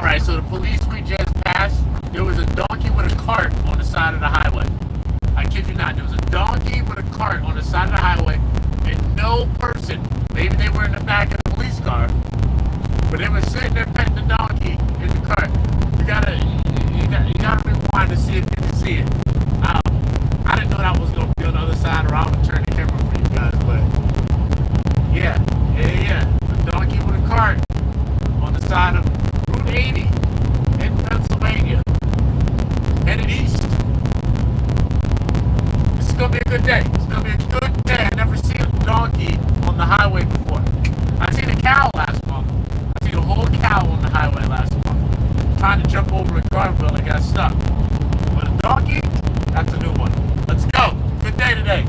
Alright, so the police we just passed, there was a donkey with a cart on the side of the highway. I kid you not, there was a donkey with a cart on the side of the highway, and no person, maybe they were in the back of the police car, but they were sitting there petting the donkey in the cart. You gotta rewind to see if you can see it. I didn't know that was gonna be on the other side, or I would turn the camera for you guys, but yeah. A donkey with a cart on the side of Route 80 in Pennsylvania, headed east. This is gonna be a good day. It's gonna be a good day. I never seen a donkey on the highway before. I seen a cow last month. I seen a whole cow on the highway last month, trying to jump over a guardrail and got stuck. But a donkey, that's a new one. Let's go. Good day today.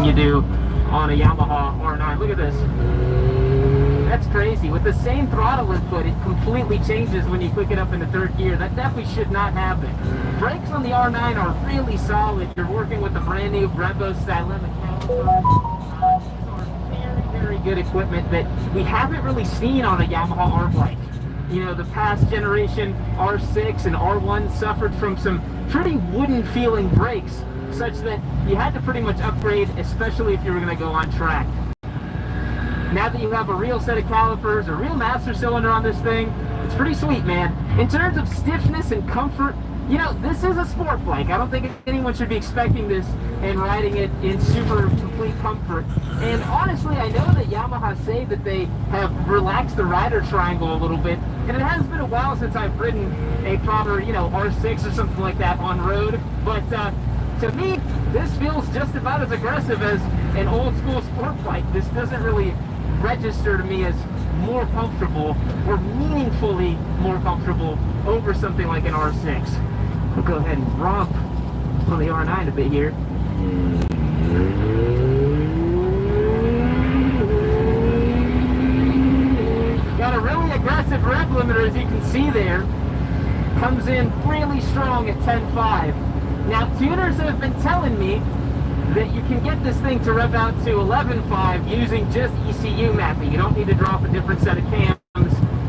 you do on a Yamaha R9. Look at this. That's crazy. With the same throttle input, it completely changes when you click it up into third gear. That definitely should not happen. Brakes on the R9 are really solid. You're working with the brand new Brembo Stylic calipers. These are very good equipment that we haven't really seen on a Yamaha R bike. You know, the past generation R6 and R1 suffered from some pretty wooden feeling brakes, such that you had to pretty much upgrade, especially if you were going to go on track. Now that you have a real set of calipers, a real master cylinder on this thing, it's pretty sweet, man. In terms of stiffness and comfort, you know, this is a sport bike. I don't think anyone should be expecting this and riding it in super complete comfort. And honestly, I know that Yamaha say that they have relaxed the rider triangle a little bit, and it has been a while since I've ridden a proper, you know, R6 or something like that on road. But to me, this feels just about as aggressive as an old school sport bike. This doesn't really register to me as more comfortable or meaningfully more comfortable over something like an R6. We'll go ahead and romp on the R9 a bit here. Got a really aggressive rev limiter, as you can see there. Comes in really strong at 10.5. Now, tuners have been telling me that you can get this thing to rev out to 11.5 using just ECU mapping. You don't need to drop a different set of cams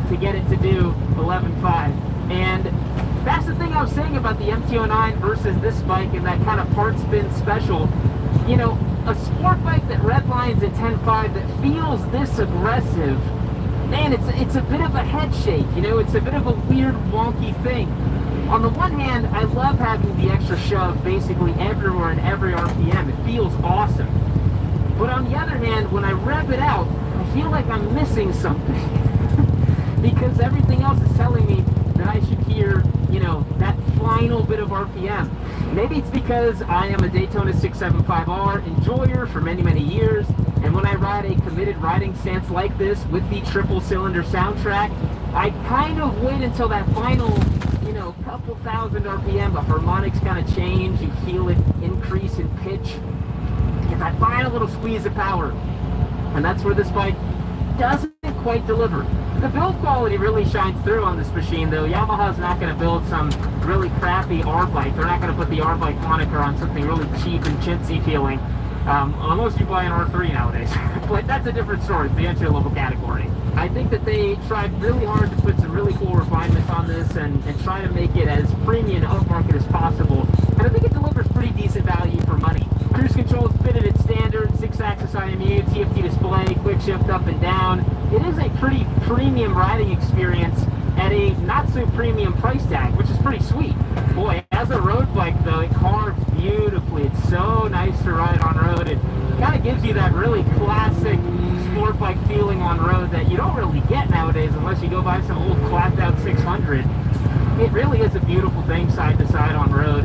to get it to do 11.5. And that's the thing I was saying about the MT-09 versus this bike and that kind of part spin special. You know, a sport bike that redlines at 10.5 that feels this aggressive, man, it's a bit of a head shake. You know, it's a bit of a weird, wonky thing. On the one hand, I love having the extra shove basically everywhere and every RPM. It feels awesome. But on the other hand, when I rev it out, I feel like I'm missing something. Because everything else is telling me that I should hear, you know, that final bit of RPM. Maybe it's because I am a Daytona 675R enjoyer for many, many years, and when I ride a committed riding stance like this with the triple cylinder soundtrack, I kind of wait until that final, you know, couple thousand RPM, the harmonics kind of change, you feel it increase in pitch, get that final little squeeze of power. And that's where this bike doesn't quite deliver. The build quality really shines through on this machine, though. Yamaha's not going to build some really crappy R bike. They're not going to put the R bike moniker on something really cheap and chintzy feeling, unless you buy an R3 nowadays. But that's a different story. It's the entry level category. I think that they tried really hard to put some really cool refinements on this and try to make it as premium upmarket as possible. And I think it delivers pretty decent value for money. Cruise control is fitted at standard, 6-axis IMU, TFT display, quick shift up and down. It is a pretty premium riding experience at a not so premium price tag, which is pretty sweet. Boy, as a road bike though, it carves beautifully. It's so nice to ride on road. It kind of gives you that really classic sport bike feeling on road that you don't really get nowadays unless you go buy some old clapped out 600. It really is a beautiful thing side to side on road.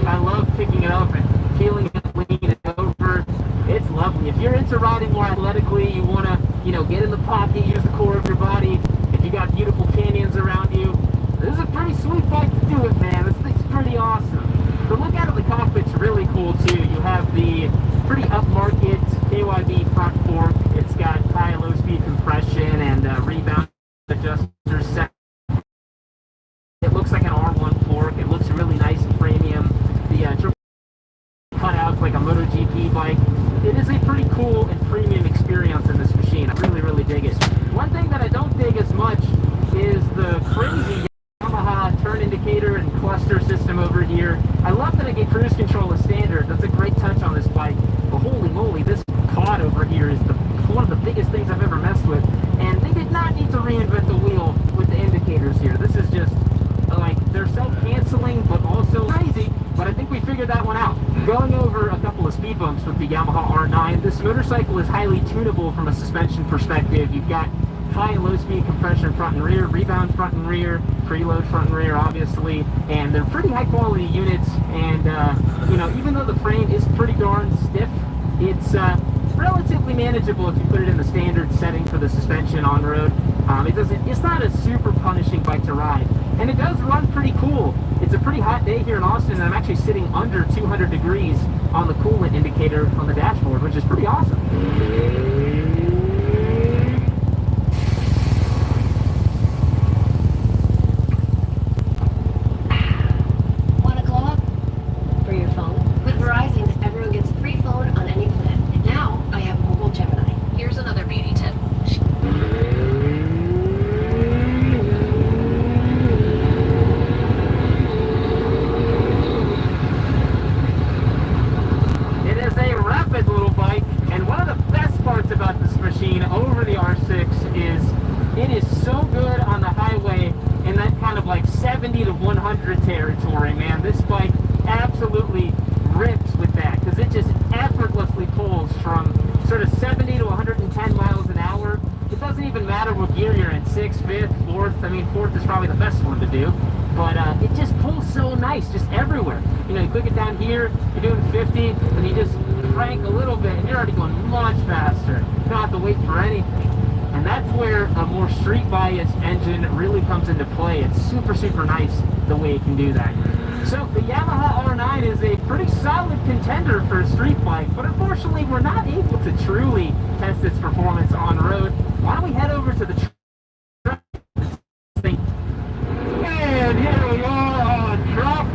I love picking it up and feeling it, leaning it over. It's lovely. If you're into riding more athletically, you want to, you know, get in the pocket, use the core of your body. If you got beautiful canyons around you, this is a pretty sweet bike to do it, man. This thing's pretty awesome. The look out of the cockpit's really cool too. You have the pretty upmarket KYB front fork. It's got high and low speed compression and rebound adjusters set. It looks like an R1 fork. It looks really nice and premium. The triple cutouts like a Moto GP bike. It is a pretty cool and premium experience in this machine. I really, really dig it. One thing that I don't dig as much is the crazy Yamaha turn indicator and cluster system over here. I love that I get cruise control as standard. That's a great touch on this bike. But holy moly, this cod over here is one of the biggest things I've ever messed with. And they did not need to reinvent the wheel with the indicators here. This is just like, they're self-canceling but also crazy. But I think we figured that one out. Going over a couple of speed bumps with the Yamaha R9, this motorcycle is highly tunable from a suspension perspective. You've got high and low speed compression front and rear, rebound front and rear, preload front and rear obviously, and they're pretty high quality units. And you know, even though the frame is pretty darn stiff, it's relatively manageable if you put it in the standard setting for the suspension on road. It's not a super punishing bike to ride, and it does run pretty cool. It's a pretty hot day here in Austin, and I'm actually sitting under 200 degrees on the coolant indicator on the dashboard, which is pretty awesome. Want to glow up? For your phone? With Verizon, everyone gets a free phone on any plan. And now I have mobile Gemini. Here's another beauty tip. It is a rapid little bike, and one of the best parts about this machine over the R6 is it is so good on the highway in that kind of like 70 to 100 territory, man. This bike absolutely rips with that because it just effortlessly pulls from sort of 70 to 110 miles an hour. It doesn't even matter what gear you're in, 6th, 5th, 4th. I mean, 4th is probably the best one to do. But it just pulls so nice, just everywhere. You know, you click it down here, you're doing 50, and you just crank a little bit, and you're already going much faster. You don't have to wait for anything. And that's where a more street-biased engine really comes into play. It's super, super nice the way it can do that. So the Yamaha R9 is a pretty solid contender for a street bike, but unfortunately we're not able to truly test its performance on road. Why don't we head over to the track? And here we are on track,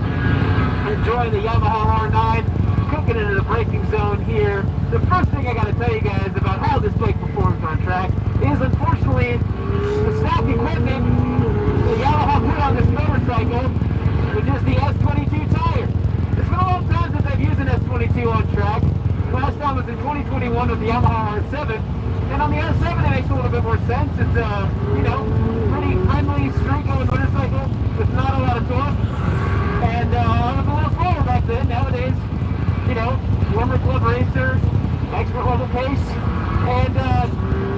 enjoying the Yamaha R9, cooking into the braking zone here. The first thing I got to tell you guys about how this bike performs on track is unfortunately the stock equipment the Yamaha put on this motorcycle, which is the S22 tire. It's been a long time since I've used an S22 on track. Last time was in 2021 with the Yamaha R7. And on the R7 it makes a little bit more sense. It's you know, pretty friendly, street-going motorcycle with not a lot of torque. And I was a little slower back then. Nowadays, you know, former club racer, expert level pace. And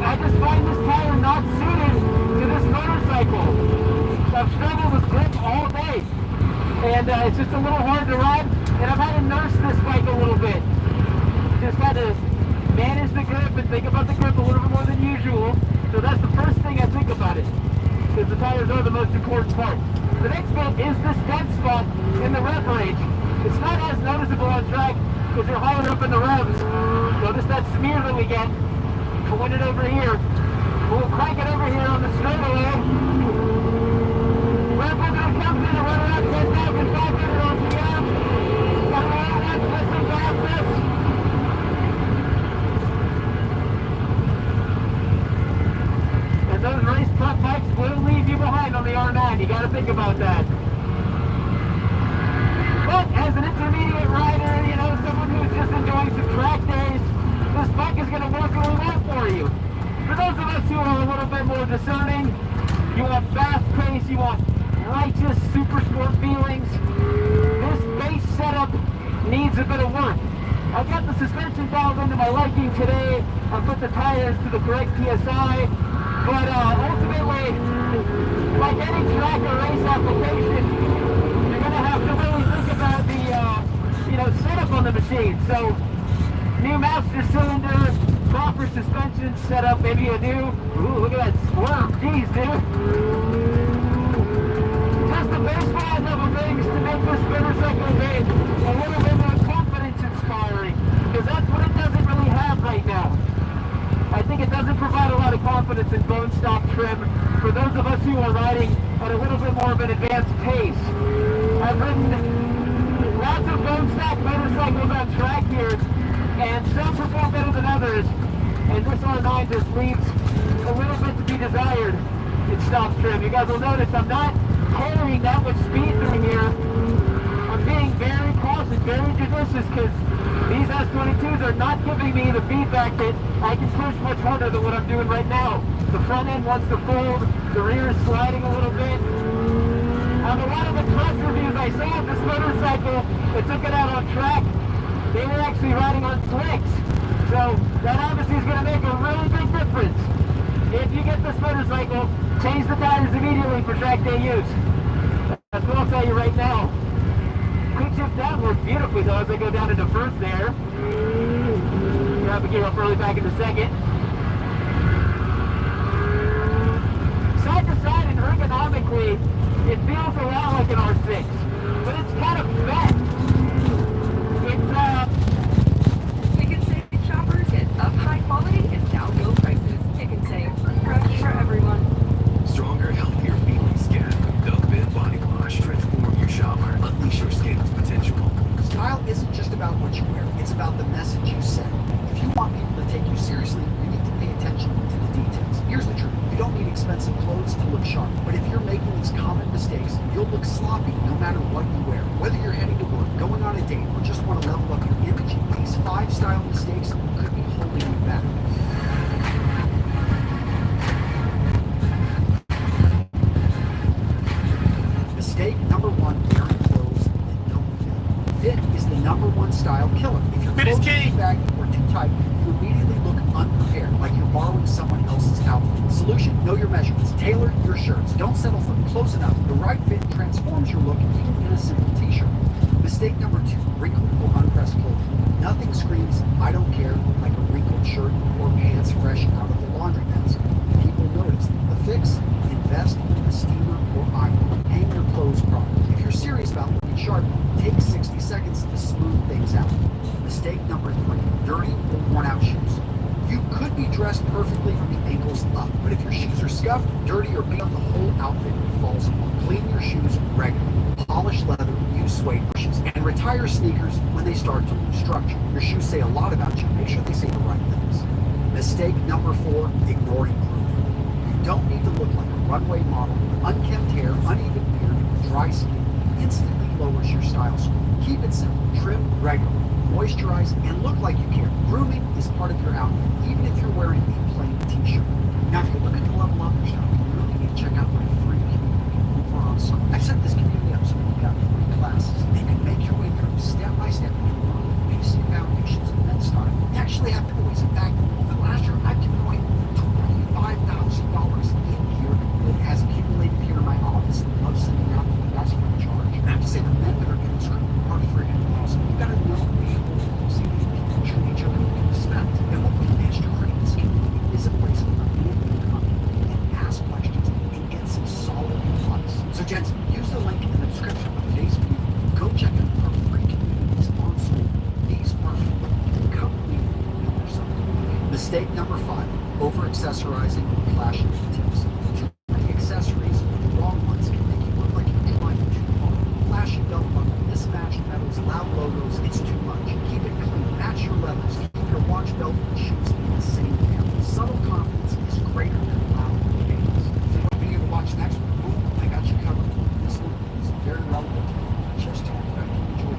I just find this tire not suited to this motorcycle. I've struggled with grip all day. And it's just a little hard to ride. And I've had to nurse this bike a little bit. Just got to manage the grip and think about the grip a little bit more than usual. So that's the first thing I think about it, because the tires are the most important part. The next bit is this dead spot in the rev range. It's not as noticeable on track because you're higher up in the revs. Notice that smear that we get. Point it over here. We'll crank it over here on the straightaway. Rev window comes in and run around 10,500 RPM. Got all that listen past this. Those race truck bikes will leave you behind on the R9. You got to think about that. But as an intermediate rider, you know, someone who's just enjoying some track days, this bike is going to work really well for you. For those of us who are a little bit more discerning, you want fast pace, you want righteous super sport feelings, this base setup needs a bit of work. I've got the suspension dialed into my liking today. I've put the tires to the correct PSI. But ultimately, like any track or race application, you're going to have to really think about the, you know, setup on the machine. So, new master cylinder, proper suspension setup, maybe a new, ooh, look at that squirm, geez, dude. Just the baseline level things to make this motorcycle big a little bit more confidence inspiring, because that's what it doesn't really have right now. I think it doesn't provide a lot of confidence in bone stock trim for those of us who are riding at a little bit more of an advanced pace. I've ridden lots of bone stock motorcycles on track here, and some perform better than others, and this R9 just leaves a little bit to be desired in stock trim. You guys will notice I'm not carrying that much speed through here. I'm being very cautious, very judicious, because these S22s are not giving me the feedback that I can push much harder than what I'm doing right now. The front end wants to fold, the rear is sliding a little bit. On a lot of the press reviews I saw of this motorcycle that took it out on track, they were actually riding on slicks. So that obviously is going to make a really big difference. If you get this motorcycle, change the tires immediately for track day use. That's what I'll tell you right now. Quick shift down works beautifully though as I go down into first there. grab a gear up early back in a second. Side to side and ergonomically, it feels a lot like an R6, but it's kind of fat. We can save shoppers at up high quality and down low prices. It can save for everyone. Stronger, healthier feeling skin. Dove Bin Body Wash. Transform your shower. Unleash your skin's potential. Style isn't just about what you wear, it's about the message you send. If you want people to take you seriously, you need to pay attention to the details. Here's the truth. You don't need expensive clothes to look sharp, but if you're making these common mistakes, you'll look sloppy no matter what you wear. Whether you're heading to work, going on a date, or just want to level up your image, these 5 style mistakes could be holding you back. Mistake number 1, wearing clothes that don't fit. Fit is the number 1 style killer. If your Fit is clothes are key. too baggy or too tight, you immediately look unprepared, like you're borrowing someone else's outfit. Solution, know your measurements. Tailor your shirts. Don't settle for close enough. The right fit transforms your look even in a simple t-shirt. Mistake number 2, wrinkled or unpressed clothing. Nothing screams, I don't care, like a wrinkled shirt or pants fresh out of the laundry basket. People notice. The fix, invest in a steamer or iron. Hang your clothes properly. If you're serious about looking sharp, take 60 seconds to smooth things out. Mistake number 3, dirty or worn out shoes. You could be dressed perfectly from the ankles up, but if your shoes are scuffed, dirty, or beat up, the whole outfit falls apart. Clean your shoes regularly. Polish leather, use suede brushes, and retire sneakers when they start to lose structure. Your shoes say a lot about you. Make sure they say the right things. Mistake number 4, ignoring grooming. You don't need to look like a runway model. Unkempt hair, uneven beard, dry skin instantly lowers your style score. Keep it simple. Trim regularly. Moisturize, and look like you care. Grooming is part of your outfit, even if you're wearing a plain t-shirt. Now, if you're looking to level up your style, you really need to check out my free community over on Summit. I've set this community up so we've got free classes. They can make your way through step by step and learn the basic foundations and then start. You actually have toys. In fact, over the last year, I've given away $25,000 in gear that has accumulated here in my office. I love sending out to you guys for a charge. And I have to say, the men that are in this group are friggin' awesome. You've got to know people, see people, treat each other with respect. And what we managed to create this community is a place where people can come and ask questions and get some solid advice. So, gents, use the link in the description of today's video. Go check out our free communities on Zoom. These are free. Come leave yourself. Mistake number 5, over-accessorizing or clashing with tips. Too many accessories, the wrong ones, can make you look like you're trying too hard. Flashy belt buckle, mismatched medals, loud logos, it's too much. Keep it clean, match your levels, keep your watch belt and shoes in the same family. Subtle confidence is greater than loud cadence. So what video to watch next? Boom, I got you covered. This one is very relevant. Just to enjoy it.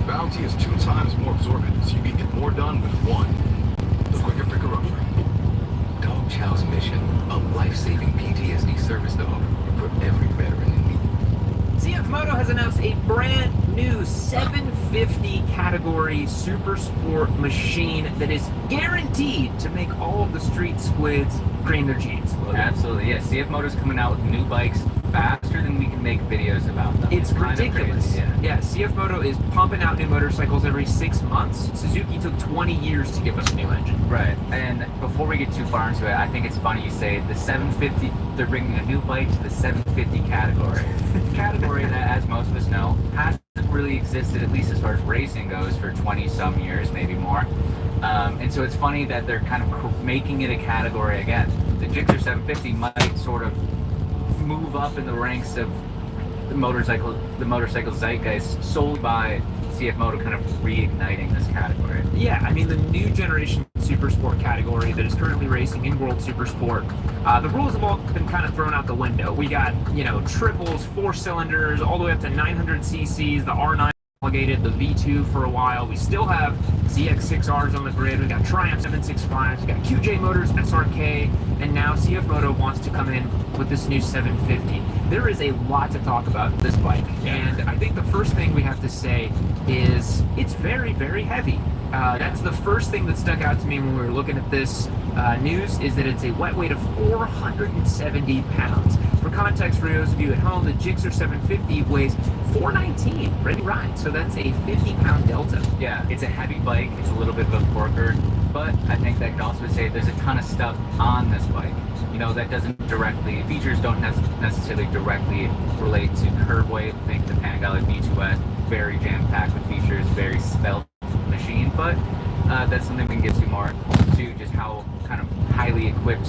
Bounty is 2 times more absorbent, so you can get more done with 1. The quicker picker upper. Dog Chow's mission, a life-saving PTSD service dog for every veteran in need. CF Moto has announced a brand new 750 category super sport machine that is guaranteed to make all of the street squids cream their jeans. Absolutely, yes. CF Moto's coming out with new bikes faster than we can make videos about them. It's kind of ridiculous. crazy, Yeah, CF Moto is pumping out new motorcycles every 6 months. Suzuki took 20 years to give us a new engine. Right. And before we get too far into it, I think it's funny you say the 750, they're bringing a new bike to the 750 category. Category that, as most of us know, hasn't really existed, at least as far as racing goes, for 20 some years, maybe more. And so it's funny that they're kind of making it a category again. The Gixxer 750 might sort of move up in the ranks of the motorcycle zeitgeist solely by CF Moto kind of reigniting this category. Yeah, I mean the new generation super sport category that is currently racing in World Super Sport, the rules have all been kind of thrown out the window. We got, triples, 4 cylinders, all the way up to 900 cc's, the R9 relegated the V2 for a while. We still have ZX6Rs on the grid. We got Triumph 765s. We got QJ Motors SRK, and now CF Moto wants to come in with this new 750. There is a lot to talk about this bike, and I think the first thing we have to say is it's very, very heavy. That's the first thing that stuck out to me when we were looking at this news, is that it's a wet weight of 470 pounds. For context, for those of you at home, the Gixxer 750 weighs 419 ready to ride, so that's a 50-pound delta. Yeah, it's a heavy bike. It's a little bit of a corker, but I think that could also say there's a ton of stuff on this bike. You know, that doesn't directly, features don't necessarily directly relate to curb weight. I think the Panigale V2S, very jam-packed with features, very svelte machine, but that's something we can get to more to, just how kind of highly equipped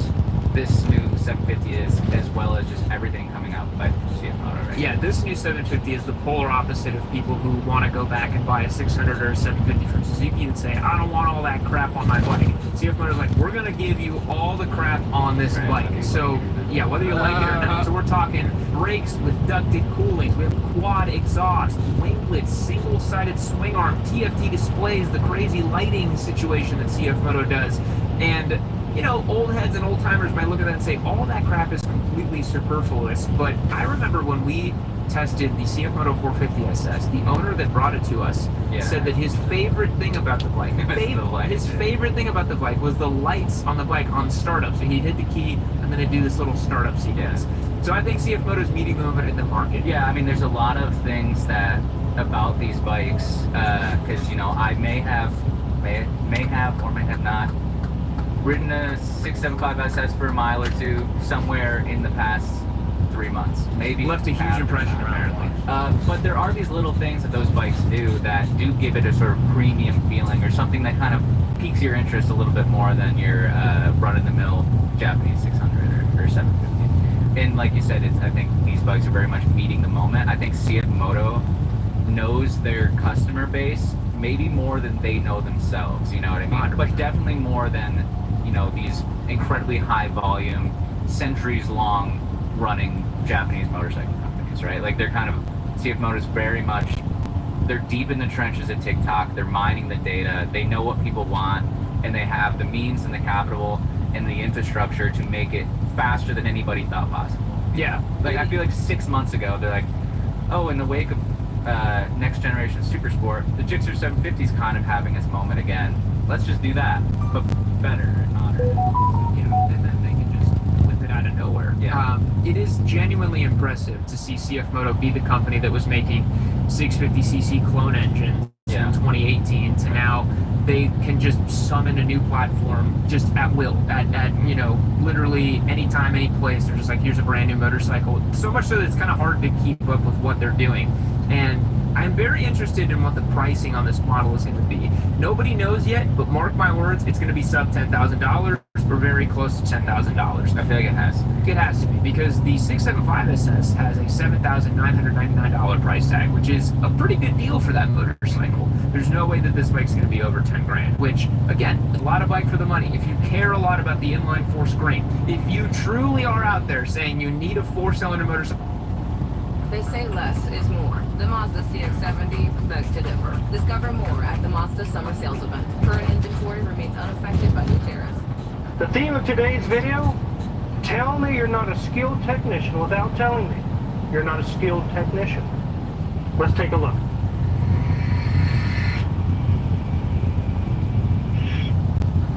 this new 750 is, as well as just everything coming out by CF Moto, right? Yeah, this new 750 is the polar opposite of people who want to go back and buy a 600 or a 750 from Suzuki and say, I don't want all that crap on my bike. CF Moto's like, we're going to give you all the crap on this bike. So, yeah, whether you like it or not. So we're talking brakes with ducted coolings, we have quad exhaust, winglets, single-sided swing arm, TFT displays, the crazy lighting situation that CF Moto does. And you know, old heads and old timers might look at that and say, all that crap is completely superfluous. But I remember when we tested the CF Moto 450 SS, the owner that brought it to us said that his favorite thing about the bike, his favorite thing about the bike was the lights on the bike on startup. So he'd hit the key and then it'd do this little startup sequence. So I think CF Moto's meeting the moment in the market. Yeah, I mean, there's a lot of things that about these bikes, because, you know, I may have or may have not ridden a 675 SS for a mile or two somewhere in the past 3 months. Maybe left a huge impression, apparently. But there are these little things that those bikes do that do give it a sort of premium feeling, or something that kind of piques your interest a little bit more than your run-of-the-mill Japanese 600 or 750. And like you said, I think these bikes are very much meeting the moment. I think CF Moto knows their customer base maybe more than they know themselves, you know what I mean? 100%. But definitely more than, you know, these incredibly high volume, centuries long running Japanese motorcycle companies, right? Like, they're kind of, CF Moto's very much, they're deep in the trenches at TikTok, they're mining the data, they know what people want, and they have the means and the capital and the infrastructure to make it faster than anybody thought possible. Yeah. Like, I feel like 6 months ago, they're like, oh, in the wake of next generation super sport, the Gixxer 750 is kind of having its moment again. Let's just do that, but better and modern. You know, and then they can just whip it out of nowhere. Yeah. It is genuinely impressive to see CF Moto be the company that was making 650cc clone engines in 2018 to now they can just summon a new platform just at will, at you know, literally anytime, any place. They're just like, here's a brand new motorcycle. So much so that it's kind of hard to keep up with what they're doing. And I'm very interested in what the pricing on this model is going to be. Nobody knows yet, but mark my words, it's going to be sub $10,000 or very close to $10,000. I feel like it has. It has to be, because the 675 SS has a $7,999 price tag, which is a pretty good deal for that motorcycle. There's no way that this bike's going to be over 10 grand, which, again, a lot of bike for the money. If you care a lot about the inline four screen, if you truly are out there saying you need a 4-cylinder motorcycle, they say less is more. The Mazda CX-70 begs to differ. Discover more at the Mazda Summer Sales Event. Current inventory remains unaffected by new tariffs. The theme of today's video, tell me you're not a skilled technician without telling me you're not a skilled technician. Let's take a look.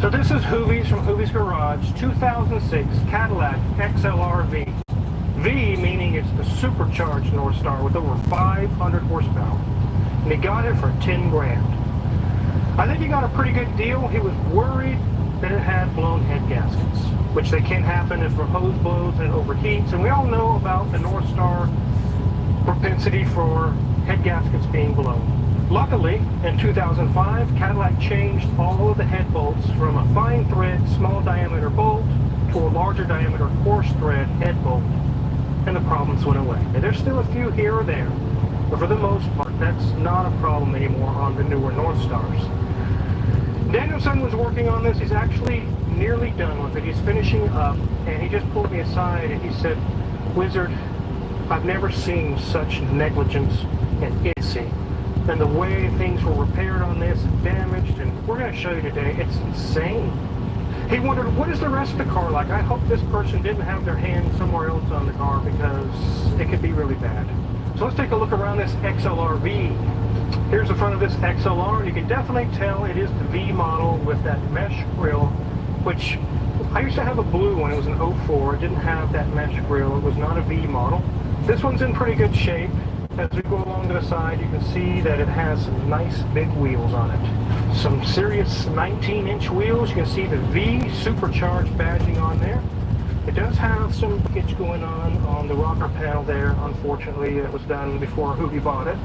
So this is Hoovy's from Hoovy's Garage, 2006 Cadillac XLRV. V meaning it's the supercharged North Star with over 500 horsepower. And he got it for 10 grand. I think he got a pretty good deal. He was worried that it had blown head gaskets, which they can happen if the hose blows and it overheats. And we all know about the North Star propensity for head gaskets being blown. Luckily, in 2005, Cadillac changed all of the head bolts from a fine thread, small diameter bolt to a larger diameter coarse thread head bolt. And the problems went away. And there's still a few here or there, but for the most part, that's not a problem anymore on the newer North Stars. Danielson was working on this. He's actually nearly done with it. He's finishing up, and he just pulled me aside and he said, Wizard, I've never seen such negligence and idiocy and the way things were repaired on this and damaged, and we're going to show you today. It's insane. He wondered, what is the rest of the car like? I hope this person didn't have their hand somewhere else on the car because it could be really bad. So let's take a look around this XLRV. Here's the front of this XLR. You can definitely tell it is the V model with that mesh grille, which I used to have a blue one. It was an 04. It didn't have that mesh grille. It was not a V model. This one's in pretty good shape. As we go along to the side, you can see that it has some nice big wheels on it. Some serious 19-inch wheels. You can see the V supercharged badging on there. It does have some breakage going on the rocker panel there. Unfortunately, it was done before Hoovy bought it.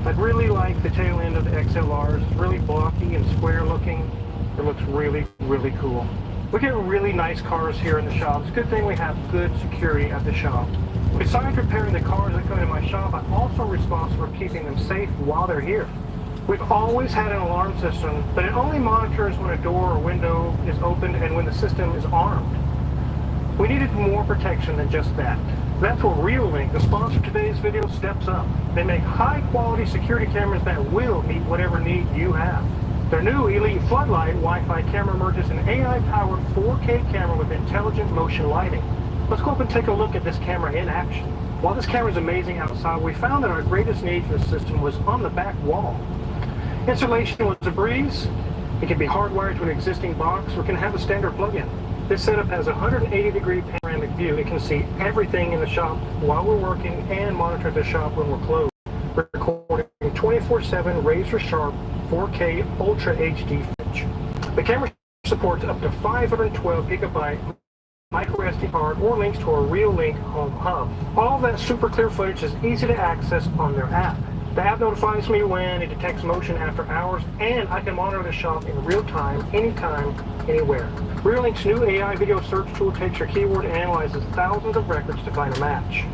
I really like the tail end of the XLRs. It's really blocky and square looking. It looks really, really cool. We get really nice cars here in the shop. It's a good thing we have good security at the shop. Besides repairing the cars that come in my shop, I'm also responsible for keeping them safe while they're here. We've always had an alarm system, but it only monitors when a door or window is opened and when the system is armed. We needed more protection than just that. That's where RealLink, the sponsor of today's video, steps up. They make high-quality security cameras that will meet whatever need you have. Their new Elite Floodlight Wi-Fi camera merges an AI-powered 4K camera with intelligent motion lighting. Let's go up and take a look at this camera in action. While this camera is amazing outside, we found that our greatest need for the system was on the back wall. Installation was a breeze. It can be hardwired to an existing box or can have a standard plug-in. This setup has a 180-degree panoramic view. It can see everything in the shop while we're working and monitor the shop when we're closed. We're recording 24/7 razor-sharp 4K Ultra HD footage. The camera supports up to 512 gigabyte micro SD card or links to our RealLink home hub. All that super clear footage is easy to access on their app. The app notifies me when it detects motion after hours, and I can monitor the shop in real time, anytime, anywhere. RealLink's new AI video search tool takes your keyword and analyzes thousands of records to find a match.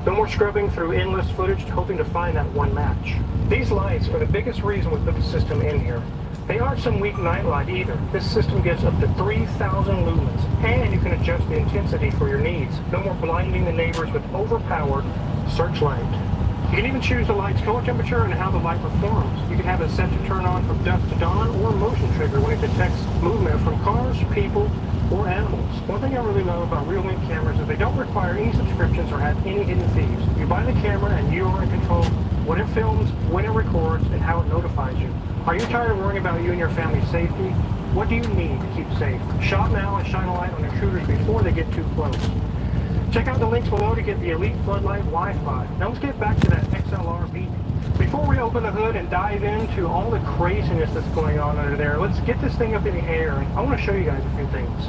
No more scrubbing through endless footage hoping to find that one match. These lights are the biggest reason we put the system in here. They aren't some weak night light either. This system gives up to 3,000 lumens, and you can adjust the intensity for your needs. No more blinding the neighbors with overpowered searchlight. You can even choose the light's color temperature and how the light performs. You can have it set to turn on from dusk to dawn or motion trigger when it detects movement from cars, people, or animals. One thing I really love about RealLink cameras is they don't require any subscriptions or have any hidden fees. You buy the camera and you are in control what it films, when it records, and how it notifies you. Are you tired of worrying about you and your family's safety? What do you need to keep safe? Shop now and shine a light on intruders before they get too close. Check out the links below to get the Elite Floodlight Wi-Fi. Now let's get back to that XLRV. Before we open the hood and dive into all the craziness that's going on under there, let's get this thing up in the air. And I want to show you guys a few things.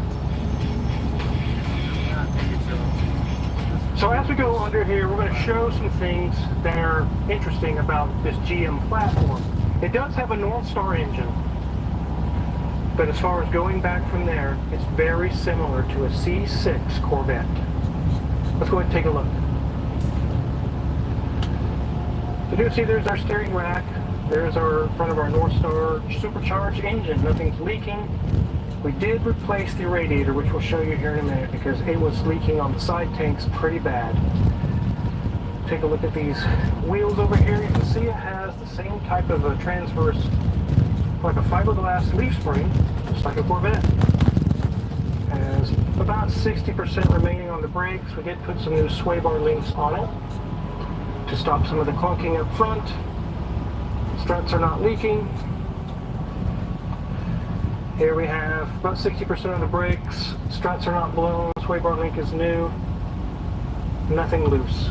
So as we go under here, we're going to show some things that are interesting about this GM platform. It does have a North Star engine, but as far as going back from there, it's very similar to a C6 Corvette. Let's go ahead and take a look. You do see there's our steering rack. There's our front of our North Star supercharged engine. Nothing's leaking. We did replace the radiator, which we'll show you here in a minute, because it was leaking on the side tanks pretty bad. Take a look at these wheels over here. You can see it has the same type of a transverse, like a fiberglass leaf spring, just like a Corvette. Has about 60% remaining on the brakes. We did put some new sway bar links on it to stop some of the clunking up front. Struts are not leaking. Here we have about 60% of the brakes. Struts are not blown. Sway bar link is new. Nothing loose.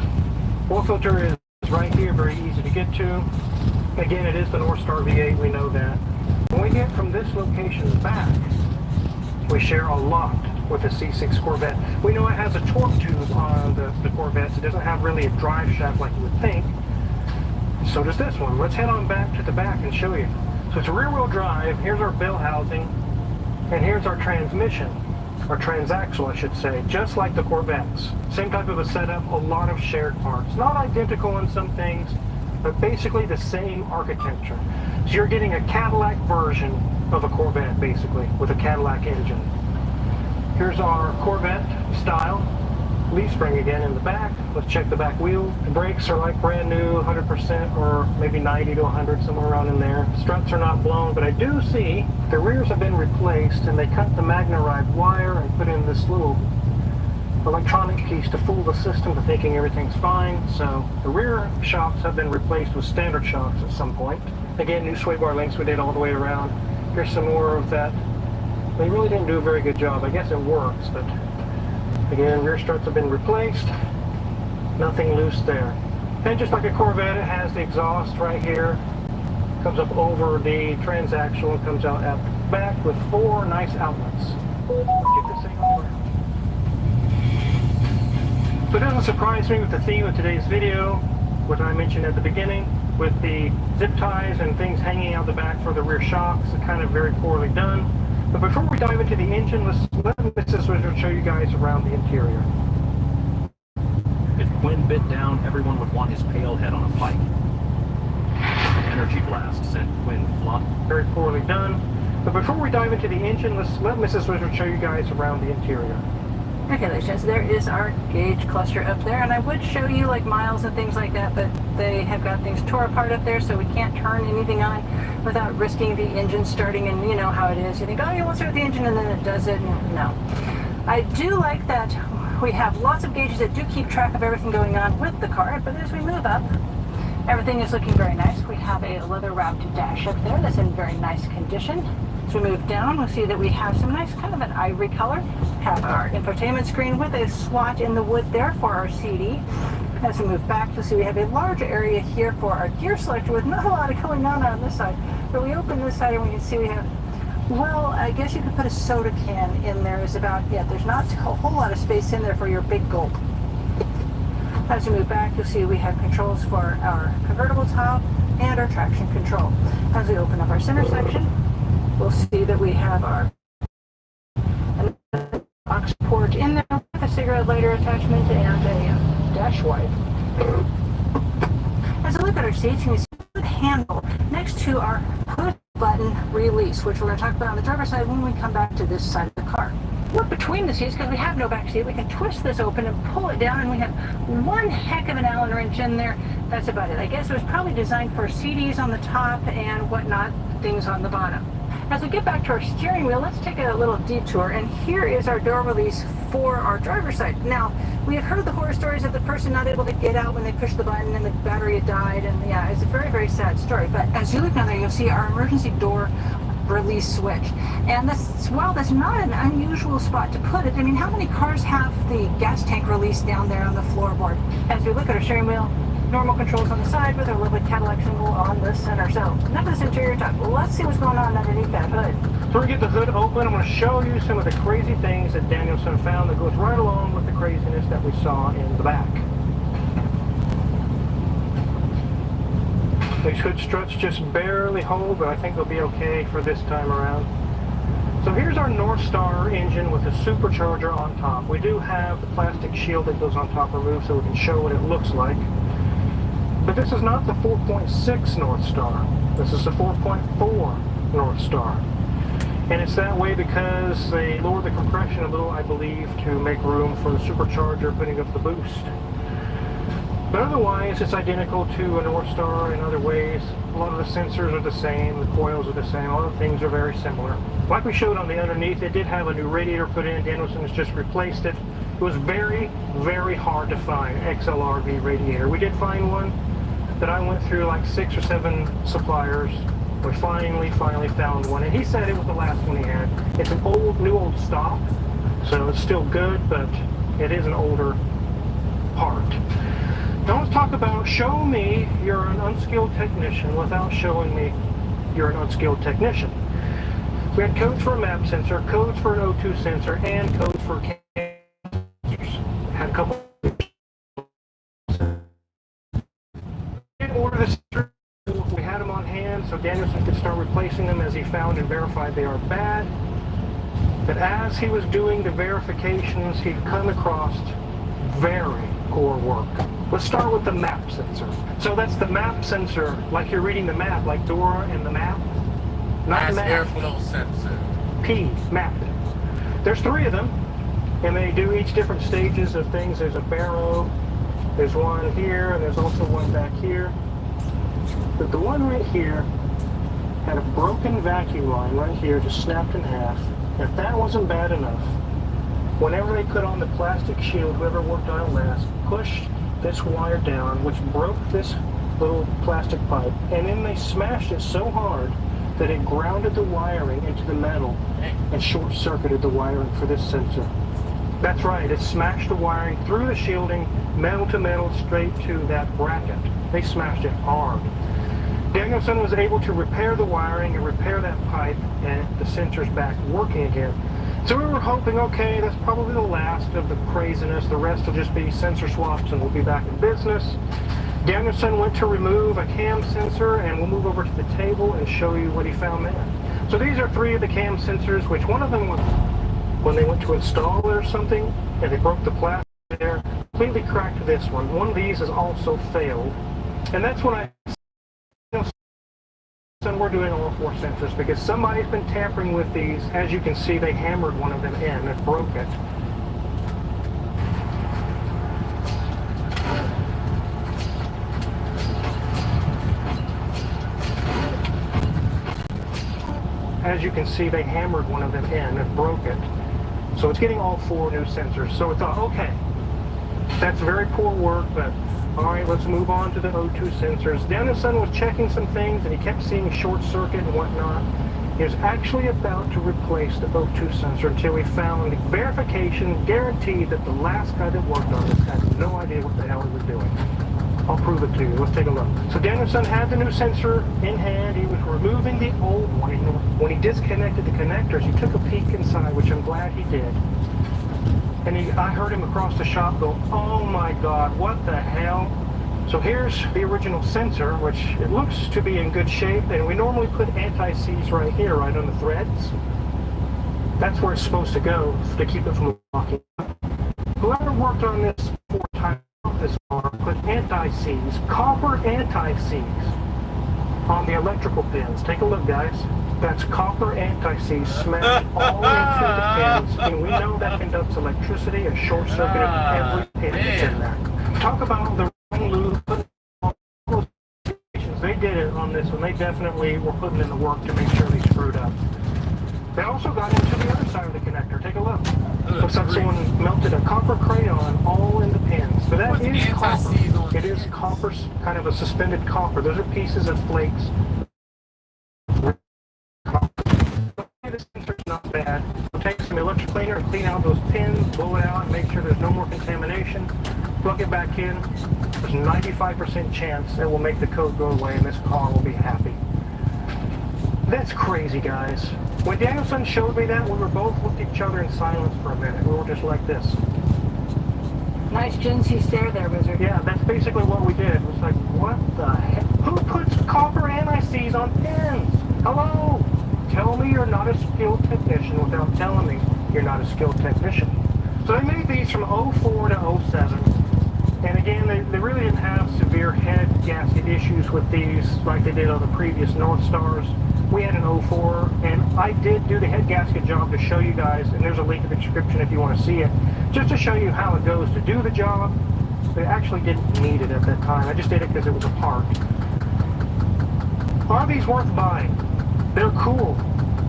Oil filter is right here, very easy to get to. Again, it is the North Star V8, we know that. When we get from this location back, we share a lot with the C6 Corvette. We know it has a torque tube on the Corvettes. It doesn't have really a drive shaft like you would think. So does this one. Let's head on back to the back and show you. So it's a rear-wheel drive. Here's our bell housing, and here's our transmission, or transaxle I should say, just like the Corvettes. Same type of a setup, a lot of shared parts. Not identical in some things, but basically the same architecture. So you're getting a Cadillac version of a Corvette, basically, with a Cadillac engine. Here's our Corvette style. leaf spring again in the back. Let's check the back wheel. The brakes are like brand new, 100% or maybe 90 to 100, somewhere around in there. Struts are not blown, but I do see the rears have been replaced, and they cut the magnerized wire and put in this little electronic piece to fool the system to thinking everything's fine. So the rear shocks have been replaced with standard shocks at some point. Again, new sway bar links we did all the way around. Here's some more of that. They really didn't do a very good job. I guess it works, but again, rear struts have been replaced. Nothing loose there. And just like a Corvette, it has the exhaust right here. Comes up over the transaxle and comes out at the back with 4 nice outlets. Get this thing over. So it doesn't surprise me with the theme of today's video, what I mentioned at the beginning, with the zip ties and things hanging out the back for the rear shocks. It's kind of very poorly done. But before we dive into the engine, let Mrs. Wizard show you guys around the interior. If Quinn bit down, everyone would want his pale head on a pike. Energy blast sent Quinn flop. Very poorly done. But before we dive into the engine, let's let Mrs. Wizard show you guys around the interior. Okay, ladies, there is our gauge cluster up there, and I would show you like miles and things like that, but they have got things tore apart up there, so we can't turn anything on without risking the engine starting, and you know how it is. You think, oh, you won't start the engine, and then it does it, and no. I do like that we have lots of gauges that do keep track of everything going on with the car, but as we move up, everything is looking very nice. We have a leather-wrapped dash up there that's in very nice condition. As we move down, we'll see that we have some nice kind of an ivory color. Have our infotainment screen with a swat in the wood there for our CD. As we move back, you'll see we have a large area here for our gear selector with not a lot of going on this side. But we open this side and we can see we have, well, I guess you could put a soda can in there. Is about, yeah, there's not a whole lot of space in there for your big gulp. As we move back, you'll see we have controls for our convertible top and our traction control. As we open up our center section, we'll see that we have our aux port in there with a cigarette lighter attachment and a dash wipe. As we look at our seats, you can see the handle next to our push button release, which we're going to talk about on the driver's side when we come back to this side of the car. We're between the seats because we have no back seat. We can twist this open and pull it down, and we have one heck of an Allen wrench in there. That's about it. I guess it was probably designed for CDs on the top and whatnot, things on the bottom. As we get back to our steering wheel, let's take a little detour, and here is our door release for our driver's side. Now, we have heard the horror stories of the person not able to get out when they pushed the button and the battery had died, and yeah, it's a very, very sad story. But as you look down there, you'll see our emergency door release switch. And while that's not an unusual spot to put it, I mean, how many cars have the gas tank release down there on the floorboard? As we look at our steering wheel, normal controls on the side with our lovely Cadillac symbol on the center. So, enough of this interior talk. Let's see what's going on underneath that hood. So we get the hood open. I'm going to show you some of the crazy things that Danielson found that goes right along with the craziness that we saw in the back. These hood struts just barely hold, but I think they'll be okay for this time around. So here's our North Star engine with a supercharger on top. We do have the plastic shield that goes on top removed so we can show what it looks like. But this is not the 4.6 North Star. This is the 4.4 North Star. And it's that way because they lower the compression a little, I believe, to make room for the supercharger putting up the boost. But otherwise, it's identical to a North Star in other ways. A lot of the sensors are the same, the coils are the same, a lot of things are very similar. Like we showed on the underneath, it did have a new radiator put in. Danielson's just replaced it. It was very, very hard to find XLRV radiator. We did find one that I went through like 6 or 7 suppliers. We finally found one, and he said it was the last one he had. It's an new old stock, so it's still good, but it is an older part. Now let's talk about show me you're an unskilled technician without showing me you're an unskilled technician. We had codes for a map sensor, codes for an O2 sensor, and codes for sensors. Had a couple. In order this, we had them on hand so Danielson could start replacing them as he found and verified they are bad. But as he was doing the verifications, he'd come across very poor work. Let's start with the map sensor. So that's the map sensor, like you're reading the map, like Dora and the map. Not Mass map. airflow sensor. P, map. There's 3 of them. And they do each different stages of things. There's a barrow, there's one here, and there's also one back here. But the one right here had a broken vacuum line right here, just snapped in half. If that wasn't bad enough, whenever they put on the plastic shield, whoever worked on it last, pushed this wire down, which broke this little plastic pipe, and then they smashed it so hard that it grounded the wiring into the metal and short-circuited the wiring for this sensor. That's right, it smashed the wiring through the shielding, metal to metal, straight to that bracket. They smashed it hard. Danielson was able to repair the wiring and repair that pipe, and the sensor's back working again. So we were hoping, okay, that's probably the last of the craziness. The rest will just be sensor swaps and we'll be back in business. Danielson went to remove a cam sensor, and we'll move over to the table and show you what he found there. So these are 3 of the cam sensors, which one of them was when they went to install it or something, and they broke the plastic there, completely cracked this one. One of these has also failed. And that's when I and we're doing all 4 sensors because somebody's been tampering with these. As you can see, they hammered one of them in and broke it. As you can see, they hammered one of them in and broke it. So it's getting all 4 new sensors. So we thought, okay, that's very poor work, but all right, let's move on to the O2 sensors. Danielson was checking some things and he kept seeing short circuit and whatnot. He was actually about to replace the O2 sensor until he found verification guaranteed that the last guy that worked on this had no idea what the hell he was doing. I'll prove it to you. Let's take a look. So Danielson had the new sensor in hand. He was removing the old one. When he disconnected the connectors, he took a peek inside, which I'm glad he did. And I heard him across the shop go, oh my God, what the hell? So here's the original sensor, which it looks to be in good shape, and we normally put anti-seize right here, right on the threads. That's where it's supposed to go to keep it from locking up. Whoever worked on this 4 times this far put anti-seize, copper anti-seize on the electrical pins. Take a look, guys. That's copper anti-seize smashed all into the pins, and we know that conducts electricity and short-circuited every pin that's in there. Talk about the ring loop. They did it on this one. They definitely were putting in the work to make sure they screwed up. They also got into the other side of the connector. Take a look. Looks like someone melted a copper crayon all in the pins. So that is copper. It is copper, kind of a suspended copper. Those are pieces of flakes. This sensor's not bad. We'll take some electric cleaner and clean out those pins, blow it out, and make sure there's no more contamination. Plug it back in. There's a 95% chance it will make the code go away and this car will be happy. That's crazy, guys. When Danielson showed me that, we were both looked at each other in silence for a minute. We were just like this. Nice Gen-C stare there, Wizard. Yeah, that's basically what we did. It was like, what the heck? Who puts copper anti-seize on pins? Hello? Tell me you're not a skilled technician without telling me you're not a skilled technician. So they made these from 04 to 07. And again, they really didn't have severe head gasket issues with these like they did on the previous North Stars. We had an 04, and I did do the head gasket job to show you guys, and there's a link in the description if you want to see it, just to show you how it goes to do the job. They actually didn't need it at that time. I just did it because it was a part. Are these worth buying? They're cool.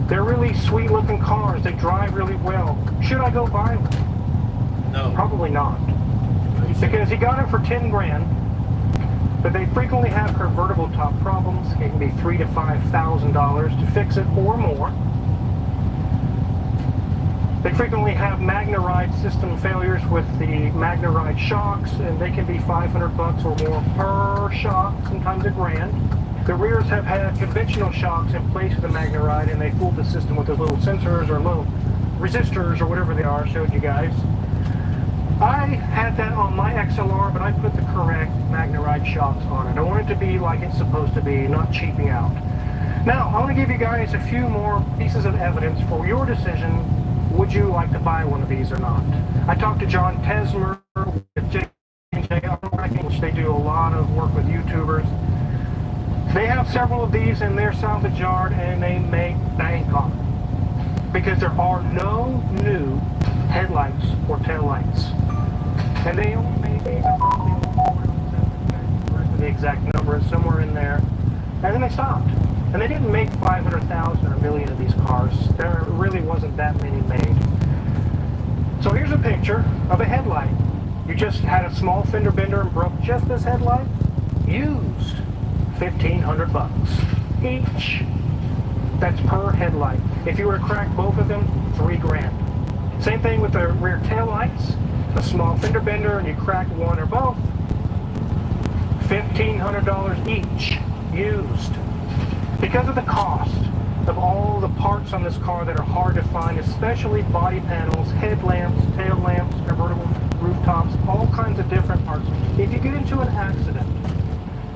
They're really sweet looking cars. They drive really well. Should I go buy one? No. Probably not. Because he got it for 10 grand, but they frequently have convertible top problems. It can be $3,000 to $5,000 to fix it or more. They frequently have MagnaRide system failures with the MagnaRide shocks, and they can be $500 or more per shock, sometimes $1,000. The rears have had conventional shocks in place of the MagnaRide, and they fooled the system with those little sensors or little resistors or whatever they are. I showed you guys. I had that on my XLR, but I put the correct MagnaRide shocks on it. I want it to be like it's supposed to be, not cheaping out. Now, I want to give you guys a few more pieces of evidence for your decision. Would you like to buy one of these or not? I talked to John Tesmer with J&J Autowrecking, which they do a lot of work with YouTubers. They have several of these in their salvage yard, and they make bank on it. Because there are no new headlights or taillights. And they only made the exact number is somewhere in there. And then they stopped. And they didn't make 500,000 or a million of these cars. There really wasn't that many made. So here's a picture of a headlight. You just had a small fender bender and broke just this headlight. Used $1,500 each. That's per headlight. If you were to crack both of them, $3 grand. Same thing with the rear tail lights. A small fender bender and you crack one or both, $1,500 each. Used. Because of the cost of all the parts on this car that are hard to find, especially body panels, headlamps, tail lamps, convertible rooftops, all kinds of different parts. If you get into an accident,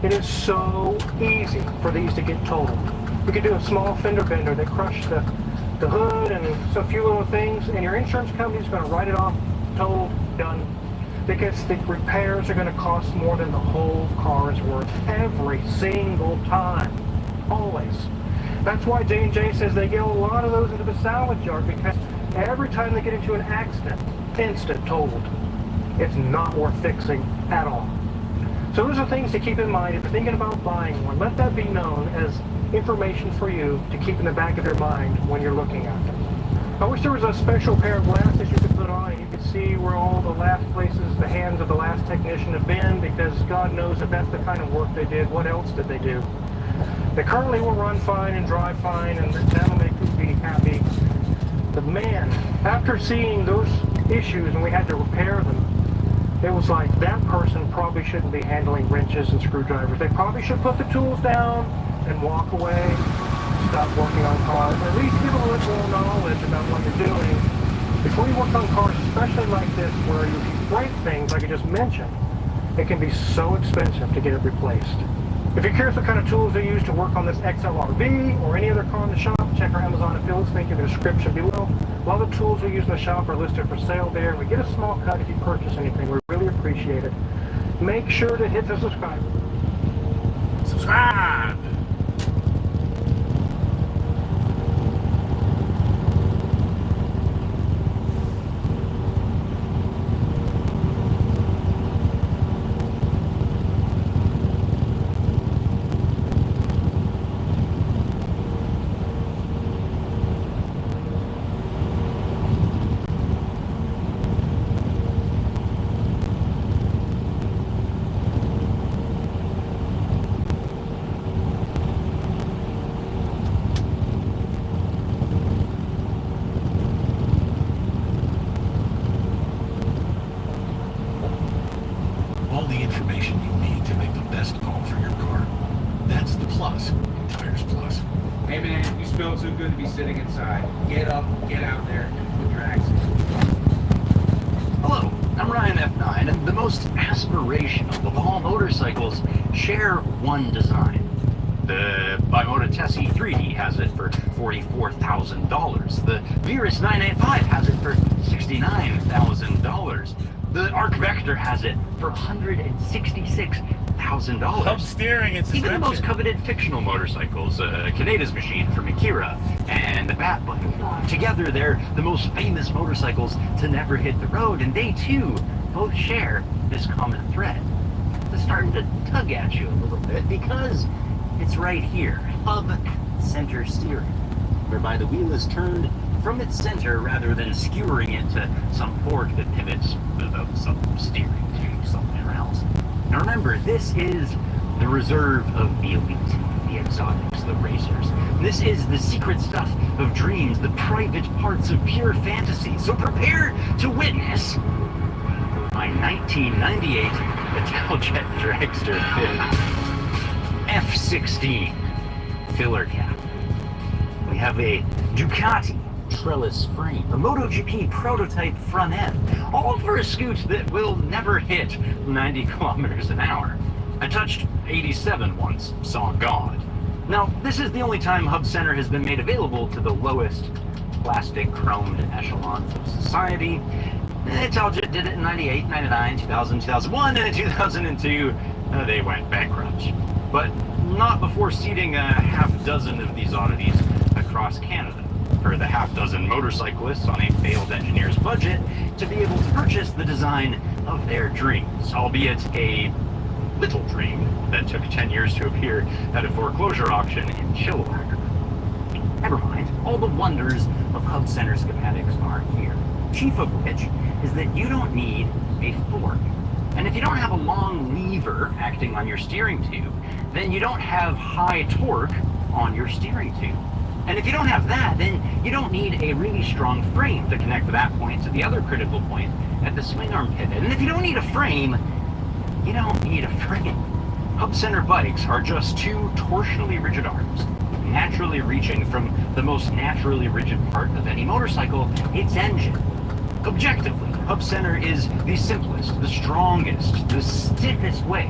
it is so easy for these to get totaled. You could do a small fender bender that crushed the hood and a few little things, and your insurance company is going to write it off, totaled, done. Because the repairs are going to cost more than the whole car is worth every single time. Always. That's why J&J says they get a lot of those into the salvage yard, because every time they get into an accident, instant totaled. It's not worth fixing at all. So those are things to keep in mind if you're thinking about buying one. Let that be known as information for you to keep in the back of your mind when you're looking at them. I wish there was a special pair of glasses you could put on and you could see where all the last places the hands of the last technician have been, because God knows if that's the kind of work they did, what else did they do? They currently will run fine and drive fine, and that'll make you be happy. But man, after seeing those issues and we had to repair them, it was like that person probably shouldn't be handling wrenches and screwdrivers. They probably should put the tools down and walk away, stop working on cars, or at least give them a little knowledge about what you're doing before you work on cars, especially like this, where you break things like I just mentioned. It can be so expensive to get it replaced. If you're curious what kind of tools they use to work on this XLRV or any other car in the shop, check our Amazon affiliates link in the description below. A lot of the tools we use in the shop are listed for sale there, and we get a small cut if you purchase anything. We really appreciate it. Make sure to hit the subscribe. Subscribe! All the information you need to make the best call for your car. That's the plus in Tires Plus. Hey man, you smell too good to be sitting inside. Get up, get out there, and put your accent. Hello, I'm Ryan F9, and the most aspirational of all motorcycles share one design. The Moto Tessie 3D has it for $44,000. The Virus 985 has it for $69,000. The Arc Vector has it for $166,000. Hub steering and suspension. Even the most coveted fictional motorcycles, Kaneda's Machine from Akira and the Batbike. Together, they're the most famous motorcycles to never hit the road, and they too both share this common thread. It's starting to tug at you a little bit because it's right here, hub center steering, whereby the wheel is turned from its center rather than skewering it to some fork that pivots without some steering to somewhere else. Now remember, this is the reserve of the elite, the exotics, the racers. This is the secret stuff of dreams, the private parts of pure fantasy. So prepare to witness my 1998 Italjet Dragster F16 filler cap. We have a Ducati trellis frame, a MotoGP prototype front end, all for a scoot that will never hit 90 kilometers an hour. I touched 87 once, saw God. Now, this is the only time Hub Center has been made available to the lowest plastic chromed echelons of society. Italjet did it in 98, 99, 2000, 2001, and in 2002, they went bankrupt. But not before seeding a half dozen of these oddities across Canada. for the half dozen motorcyclists on a failed engineer's budget to be able to purchase the design of their dreams, albeit a little dream that took 10 years to appear at a foreclosure auction in Chilliwack. Never mind, all the wonders of hub center schematics are here. Chief of which is that you don't need a fork. And if you don't have a long lever acting on your steering tube, then you don't have high torque on your steering tube. And if you don't have that, then you don't need a really strong frame to connect that point to the other critical point at the swing arm pivot. And if you don't need a frame, you don't need a frame. Hub center bikes are just two torsionally rigid arms, naturally reaching from the most naturally rigid part of any motorcycle, its engine. Objectively, hub center is the simplest, the strongest, the stiffest way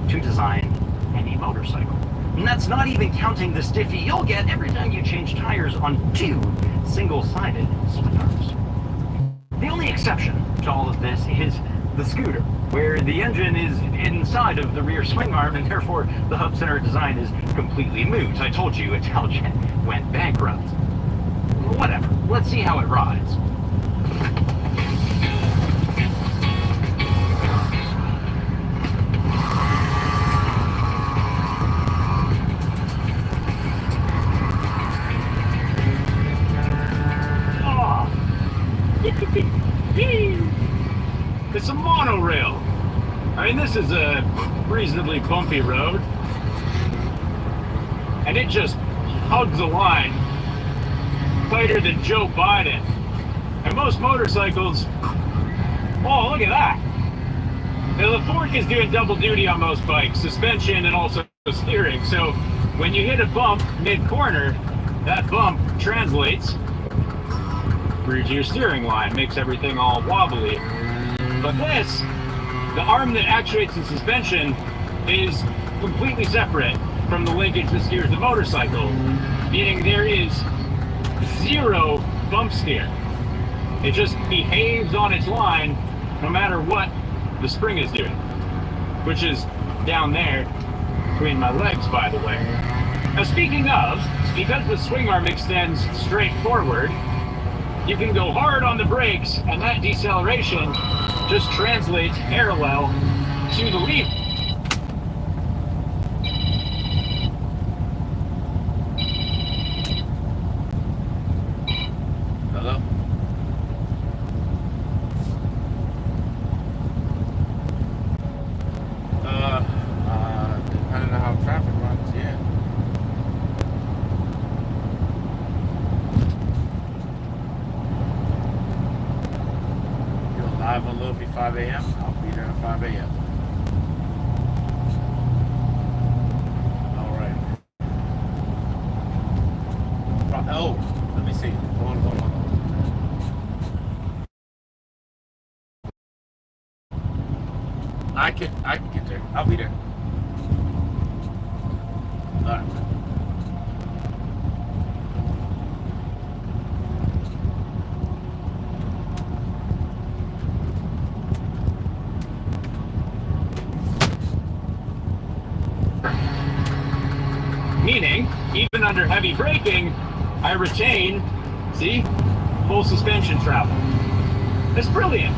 to design any motorcycle. And that's not even counting the stiffy you'll get every time you change tires on two single-sided swing arms. The only exception to all of this is the scooter, where the engine is inside of the rear swing arm and therefore the hub center design is completely moot. I told you Intelligent went bankrupt. Whatever, let's see how it rides. It's a monorail. I mean, this is a reasonably bumpy road. And it just hugs a line tighter than Joe Biden. And most motorcycles, oh, look at that. Now, the fork is doing double duty on most bikes, suspension and also steering. So when you hit a bump mid-corner, that bump translates through to your steering line, makes everything all wobbly. But this, the arm that actuates the suspension, is completely separate from the linkage that steers the motorcycle, meaning there is zero bump steer. It just behaves on its line no matter what the spring is doing, which is down there between my legs, by the way. Now, speaking of, because the swing arm extends straight forward, you can go hard on the brakes, and that deceleration just translates parallel to the lever. Hello? Depending on how traffic runs, yeah. Live on Loopy 5 a.m. I'll be there at 5 a.m. All right. Oh, let me see. Hold on. I can get there. I'll be there. All right. Meaning, even under heavy braking, I retain, see, full suspension travel. That's brilliant.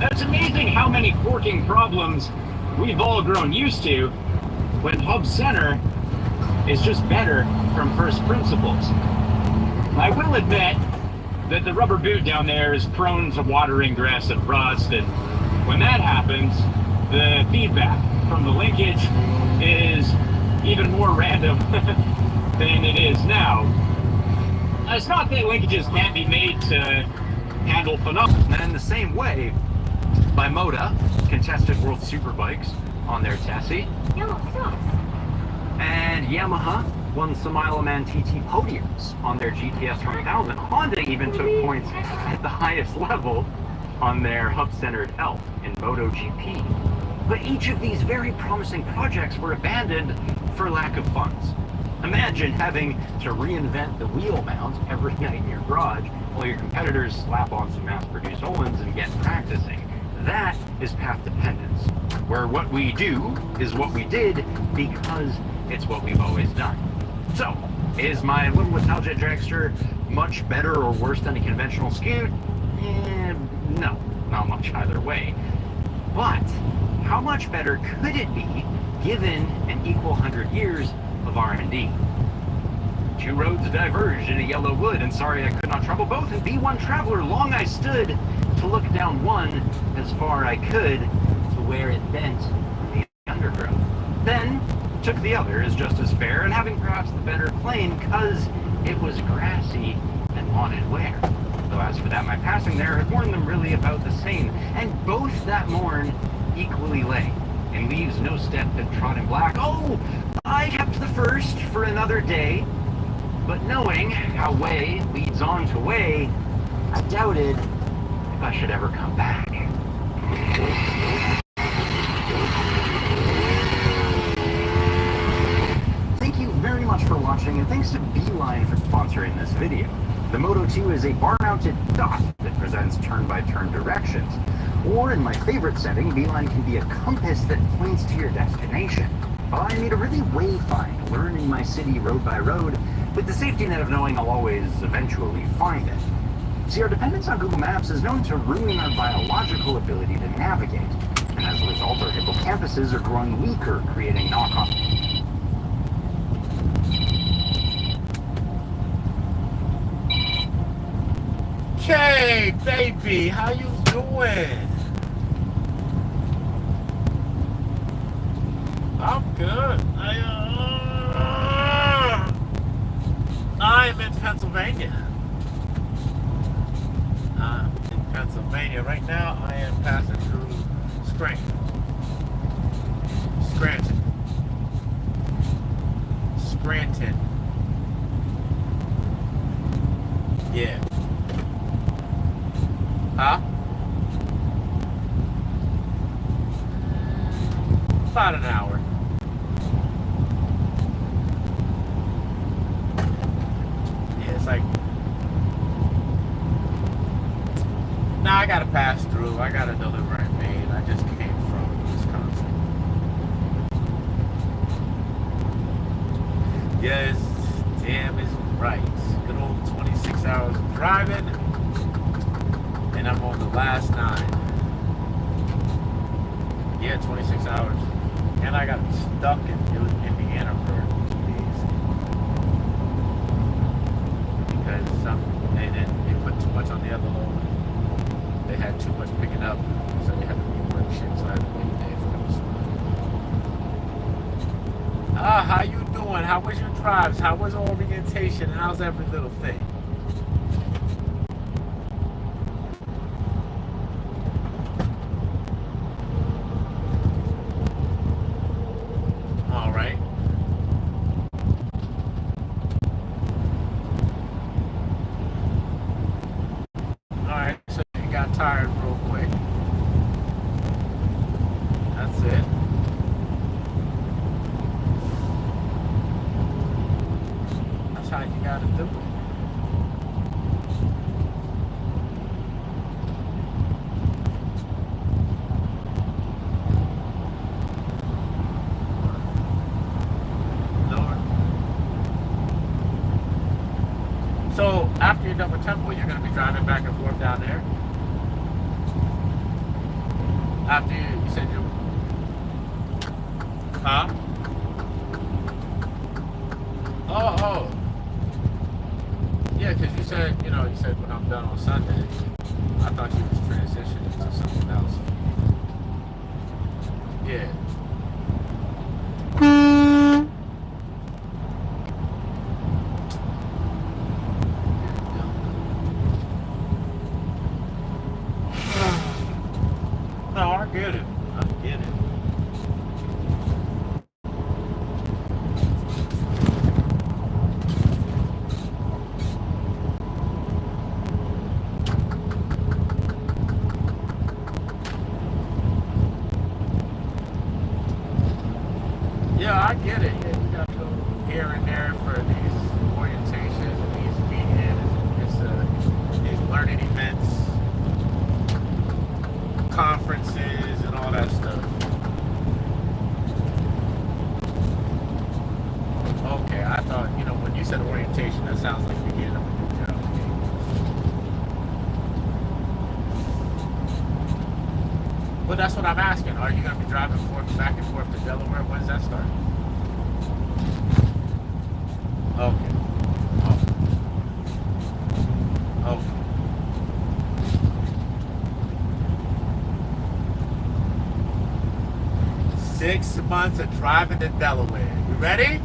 That's amazing how many forking problems we've all grown used to when hub center is just better from first principles. I will admit that the rubber boot down there is prone to water ingress and rust, and when that happens, the feedback from the linkage is even more random than it is now. It's not that linkages can't be made to handle phenomena. And in the same way, by Moto contested World Superbikes on their chassis. And Yamaha won some Isleman TT podiums on their GTS 1000. Honda even took points at the highest level on their hub-centered Elf in MotoGP. But each of these very promising projects were abandoned for lack of funds. Imagine having to reinvent the wheel mount every night in your garage while your competitors slap on some mass-produced Olins and get practicing. That is path dependence, where what we do is what we did because it's what we've always done. So, is my little Italjet dragster much better or worse than a conventional scoot? No, not much either way. But how much better could it be given an equal 100 years of R&D? Two roads diverged in a yellow wood, and sorry I could not travel both, and be one traveler, long I stood to look down one as far I could to where it bent the undergrowth. Then took the other as just as fair, and having perhaps the better claim, cause it was grassy and wanted wear. Though as for that, my passing there had worn them really about the same, and both that morn equally lay, and leaves no step that trod in black. Oh, I kept the first for another day, but knowing how way leads on to way, I doubted if I should ever come back. Thank you very much for watching, and thanks to Beeline for sponsoring this video. The Moto 2 is a bar-mounted dot that presents turn-by-turn directions. Or in my favorite setting, Beeline can be a compass that points to your destination, allowing me to really wayfind, learning my city road by road, with the safety net of knowing I'll always eventually find it. See, our dependence on Google Maps is known to ruin our biological ability to navigate, and as a result, our hippocampuses are growing weaker, creating knock-on. Okay, baby, how you doing? I'm good. I'm in Pennsylvania. Right now. I am passing through Scranton. Yeah. Huh? About an hour. Yeah, it's like... Nah, I gotta pass through. I got a delivery I made. I just came from Wisconsin. Yes, damn is right. Good old 26 hours of driving. And I'm on the last 9. Yeah, 26 hours. And I got stuck in Indiana for 2 days. Because they put too much on the other load. They had too much picking up, so they had to rework shit, so I had to wait a day for them. How you doing? How was your drives? How was orientation? And how's every little thing? All right. All right, so you got tired real quick. That's it. That's how you gotta do it. So after you're done with Temple, you're going to be driving back and forth down there? After you said you... Huh? Oh. Yeah, because you said when I'm done on Sunday, I thought you was transitioning to something else. Yeah. No, I get it. Yeah, I get it. Yeah, you got to go here and there for these orientations and these meetings, these learning events, conferences, and all that stuff. Okay, I thought, you said orientation. That sounds like you're getting up a new job. But that's what I'm asking. Are you going to be driving back and forth to Delaware? When does that start? Okay. Okay. 6 months of driving to Delaware. You ready?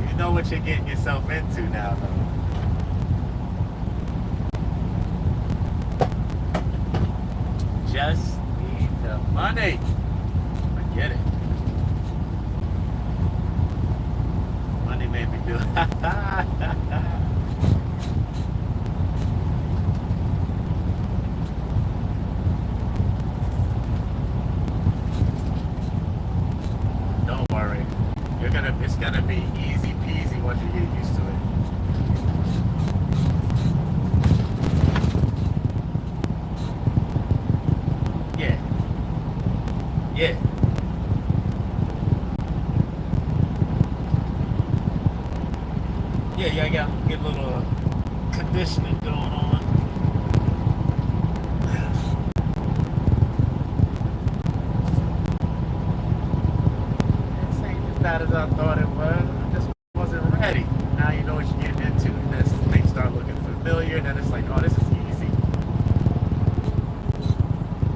You know what you're getting yourself into now, though. Just need the money. I get it. Money made me do it. Don't worry. It's gonna be easy peasy once you get used to it. Yeah. Yeah. Yeah, I got get a little conditioning going on. This ain't as bad as I thought it was. I just wasn't ready. Now you know what you're getting into. And then things start looking familiar. Then it's like, oh, this is easy.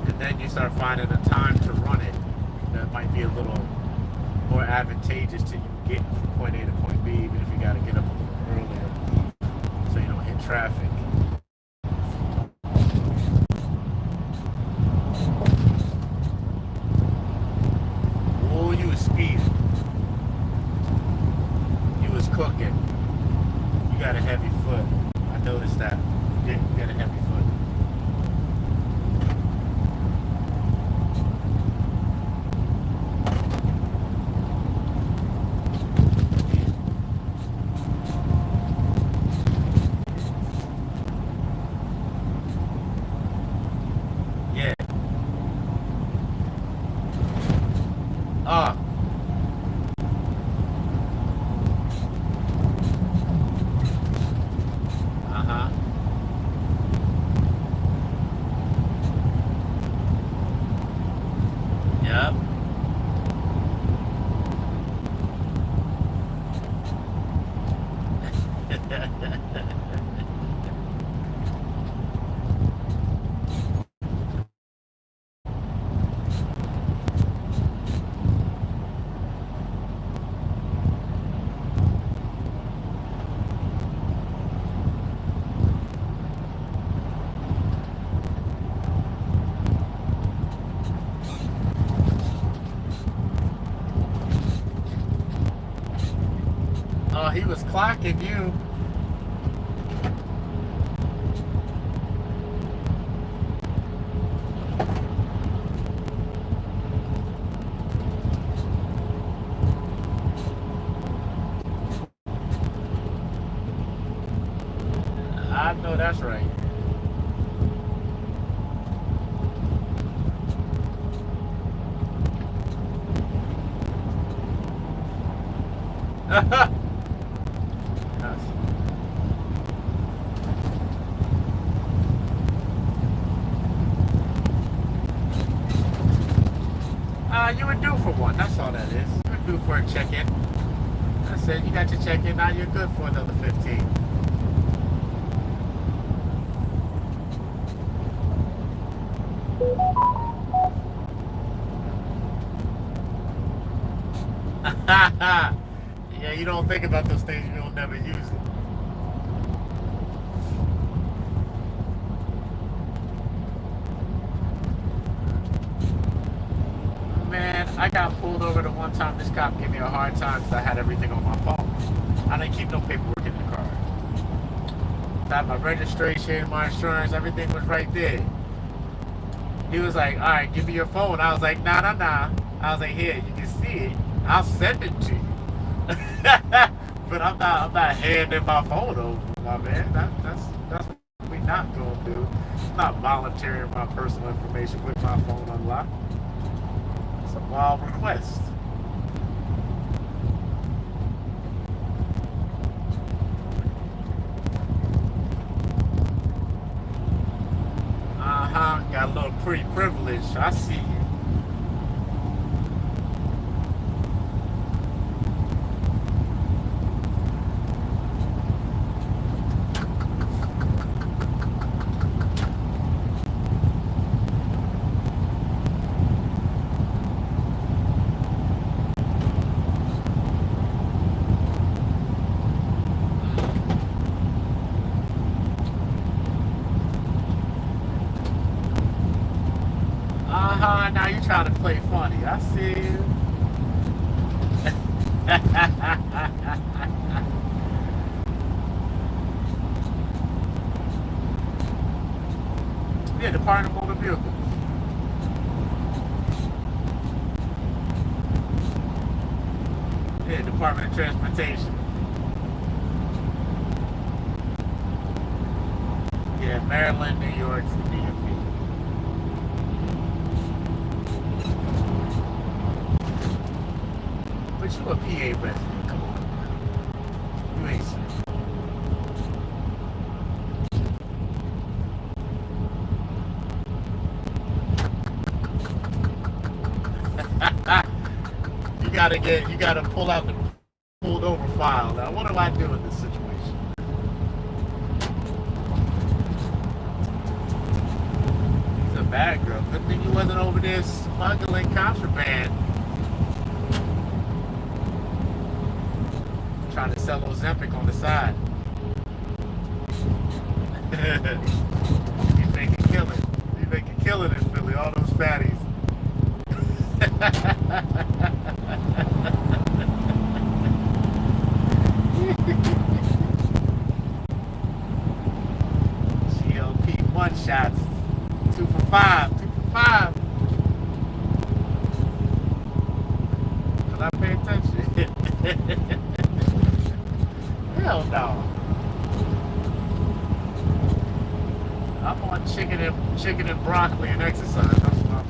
And then you start finding a time to run it that might be a little more advantageous to you getting from point A to point B, even if you got to get up a little earlier so you don't hit traffic. Oh, you was speeding. You was cooking. You got a heavy foot. I noticed that. You got a heavy foot. He was clocking you. I know that's right. You were due for one. That's all that is. You were due for a check-in. That's it. You got your check-in. Now you're good for another 15. Yeah, you don't think about those things. You don't never use it. Man, I got pulled over the one time. This cop gave me a hard time because I had everything on my phone. I didn't keep no paperwork in the car. I had my registration, my insurance, everything was right there. He was like, all right, give me your phone. I was like, nah. I was like, here, you can see it. I'll send it to you. But I'm not handing my phone over, my man. That's what we not gonna do. I'm not volunteering my personal information with my phone unlocked. It's a wild request. pretty privileged. I see you. Now you're trying to play funny. I see you. Yeah, Department of Motor Vehicles. Yeah, Department of Transportation. Yeah, Maryland, New York's the DMV. But you a PA resident, come on. You ain't sick. you gotta pull out the pulled over file. Now what do I do in this situation? He's a bad girl. Good thing you wasn't over there smuggling contraband. Trying to sell Ozempic on the side. You think you kill it. You think you kill it in Philly, all those fatties. GLP 1 shots. 2 for 5. 2 for 5. Cause I pay attention. Hell no. I'm on chicken and broccoli and exercise. That's what I'm on.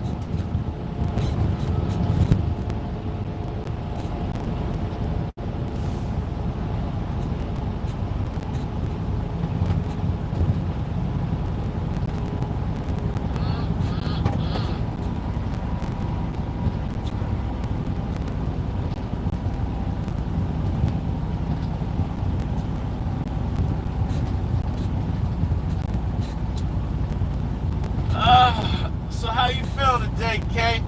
So how you feeling today, Kay?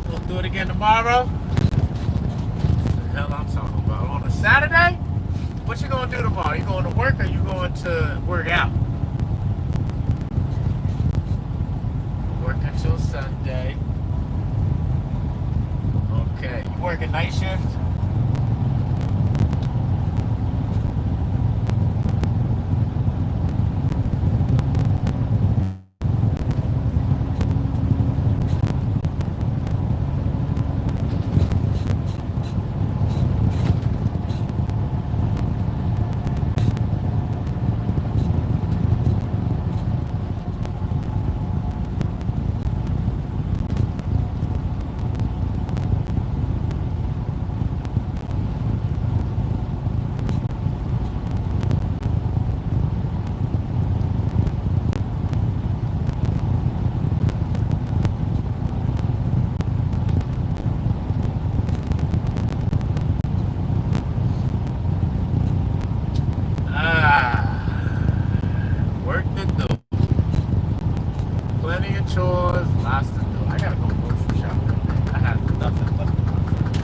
Gonna do it again tomorrow? What the hell I'm talking about? On a Saturday? What you gonna do tomorrow? You going to work or you going to work out? Work until Sunday. Okay. You working night shift? Chores, lots to do. I gotta go grocery shopping. I have nothing left in my fridge.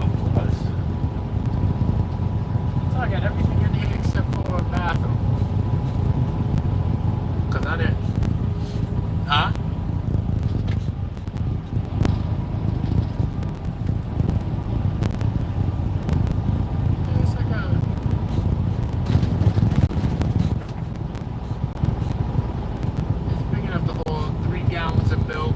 Of course. So I got everything in here except for a bathroom. Cause I didn't. Huh? Milk.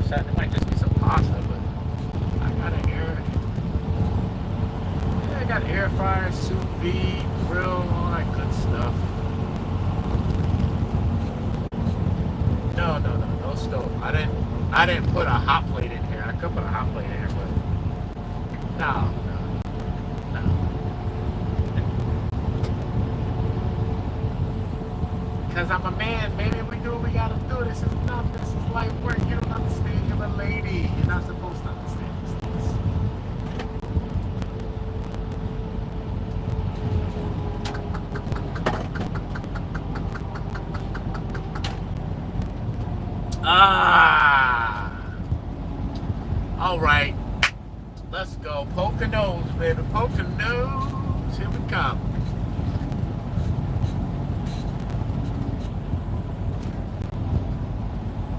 shot. It might just be some pasta, but I got an air. Yeah, I got air fryer, sous vide, grill, all that good stuff. No stove. I didn't put a hot plate in here. I could put a hot plate in here, but no. Because I'm a man, baby. We do what we gotta do. This is life work. You don't understand. You're a lady. You're not supposed to understand these things. All right. Let's go. Poconos, baby. Poconos. Here we come.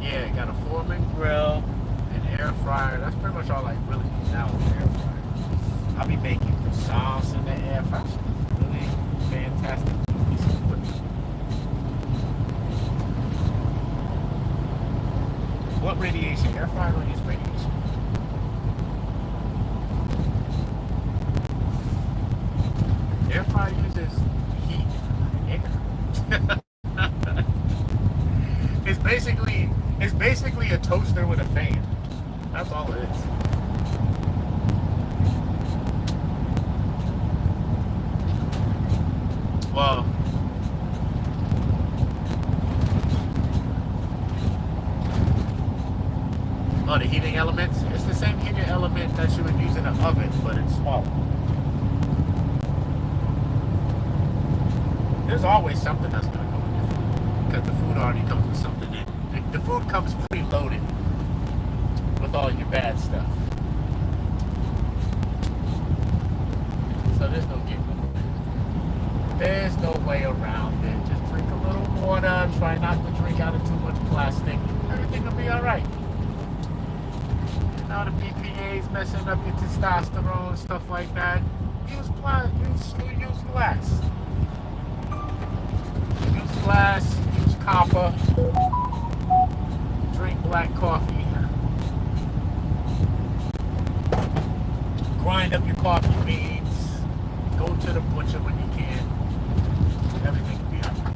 Yeah, got a Foreman grill, an air fryer. That's pretty much all I really need now with the air fryer. I'll be making croissants in the air fryer. Really fantastic piece of equipment. What radiation? Air fryer don't use radiation. Air fryer uses heat and air. It's basically a toaster with a fan. That's all it is. Well, the heating elements, it's the same heating element that you would use in an oven, but it's smaller. There's always something that's going to go in your food, because the food already comes with something in it. The food comes preloaded with all your bad stuff. So there's no getting around it. There's no way around it. Just drink a little water. Try not to drink out of too much plastic. Everything will be all right. You know, the BPA's messing up your testosterone, stuff like that. Use glass. Use glass. Use copper. Drink black coffee. Grind up your coffee beans. Go to the butcher when you can. Everything will be all right.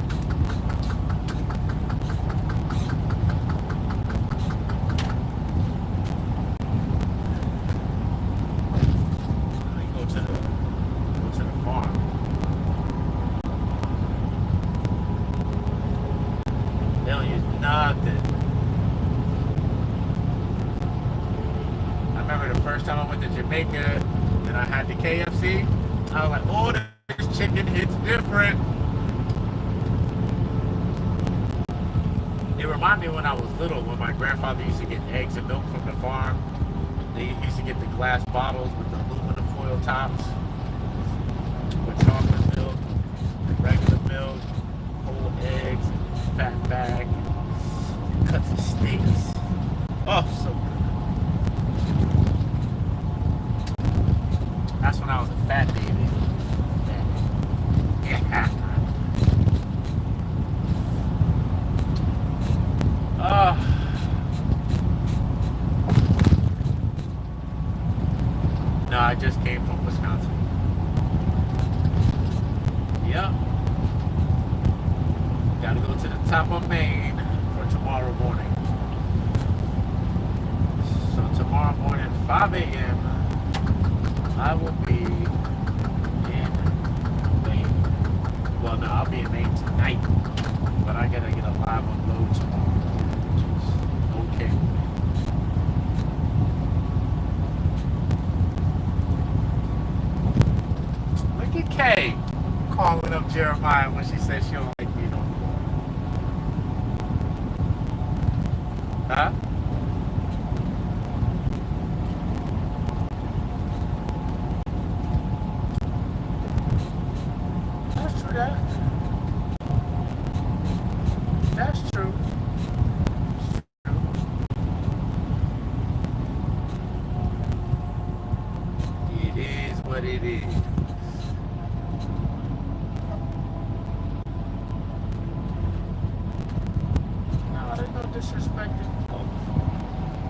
Go to the farm. They don't use nothing. The first time I went to Jamaica and I had the KFC, I was like, oh, this chicken hits different. It reminded me when I was little, when my grandfather used to get eggs and milk from the farm. They used to get the glass bottles with the aluminum foil tops, with chocolate milk, regular milk, whole eggs, fat bag, cuts of steaks. Oh, so good. That's when I was a fat baby. Yeah. No, I just came from Wisconsin. Yep. Gotta go to the top of Maine for tomorrow morning. So tomorrow morning, 5 a.m., I will be in Maine. Well, no, I'll be in Maine tonight, but I gotta get a live unload tomorrow, which is okay. Look at Kay calling up Jeremiah when she said she don't like me no more. Huh? That's true. It is what it is. No, there's no disrespecting folks.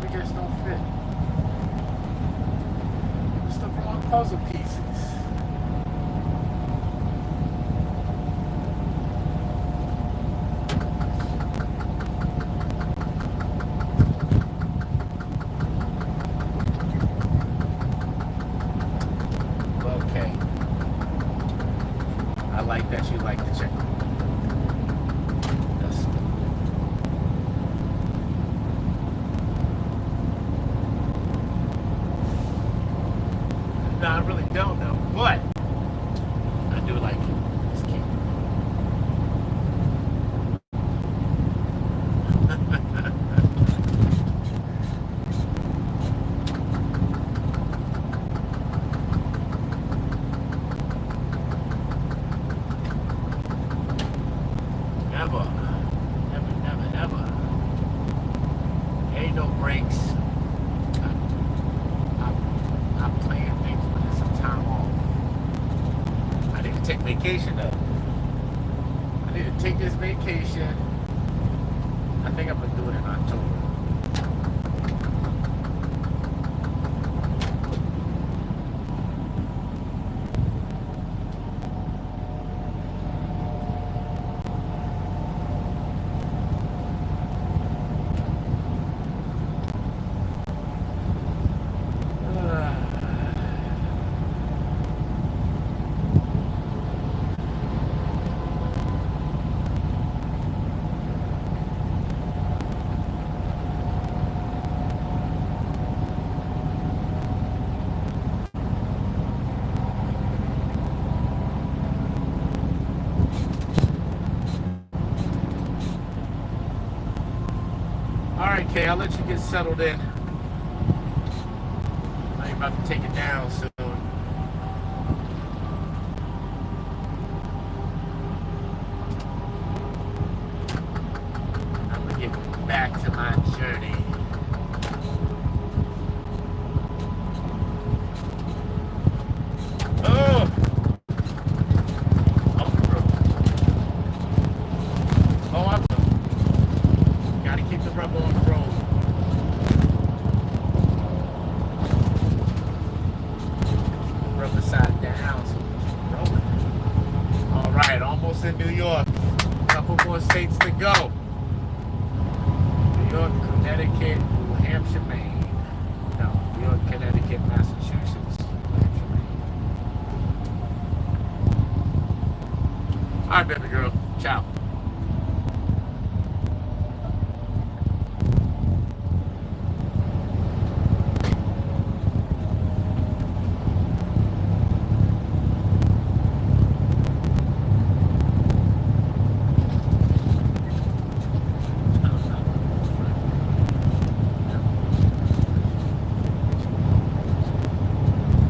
We just don't fit. It's the wrong puzzle pieces. Okay. I like that you like the check. That's no, I really don't know, but I do like it. It's cute. Never, ever. Ain't no breaks. I'm playing things when there's some time off. I need to take vacation though. I need to take this vacation. I think I'm gonna do it in October. Alright, Kay, I'll let you get settled in. I'm about to take it down soon. I'm gonna get back to my journey. Oh! Oh, I'm gotta keep the rubber on the road. Rubber side down, so it's rolling. Alright, almost in New York. Couple more states to go. New York, Connecticut, New Hampshire, Maine. No, New York, Connecticut, Massachusetts, New Hampshire, Maine. Alright, baby girl. Ciao.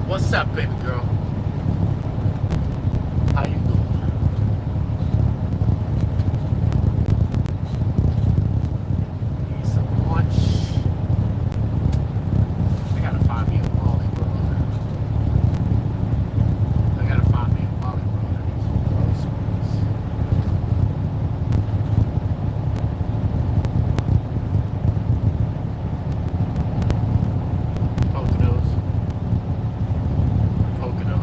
What's up, baby girl? How you doing? Need some lunch. I gotta find me a Molly brother. I gotta find me a Molly brother. I need some groceries. Poconos.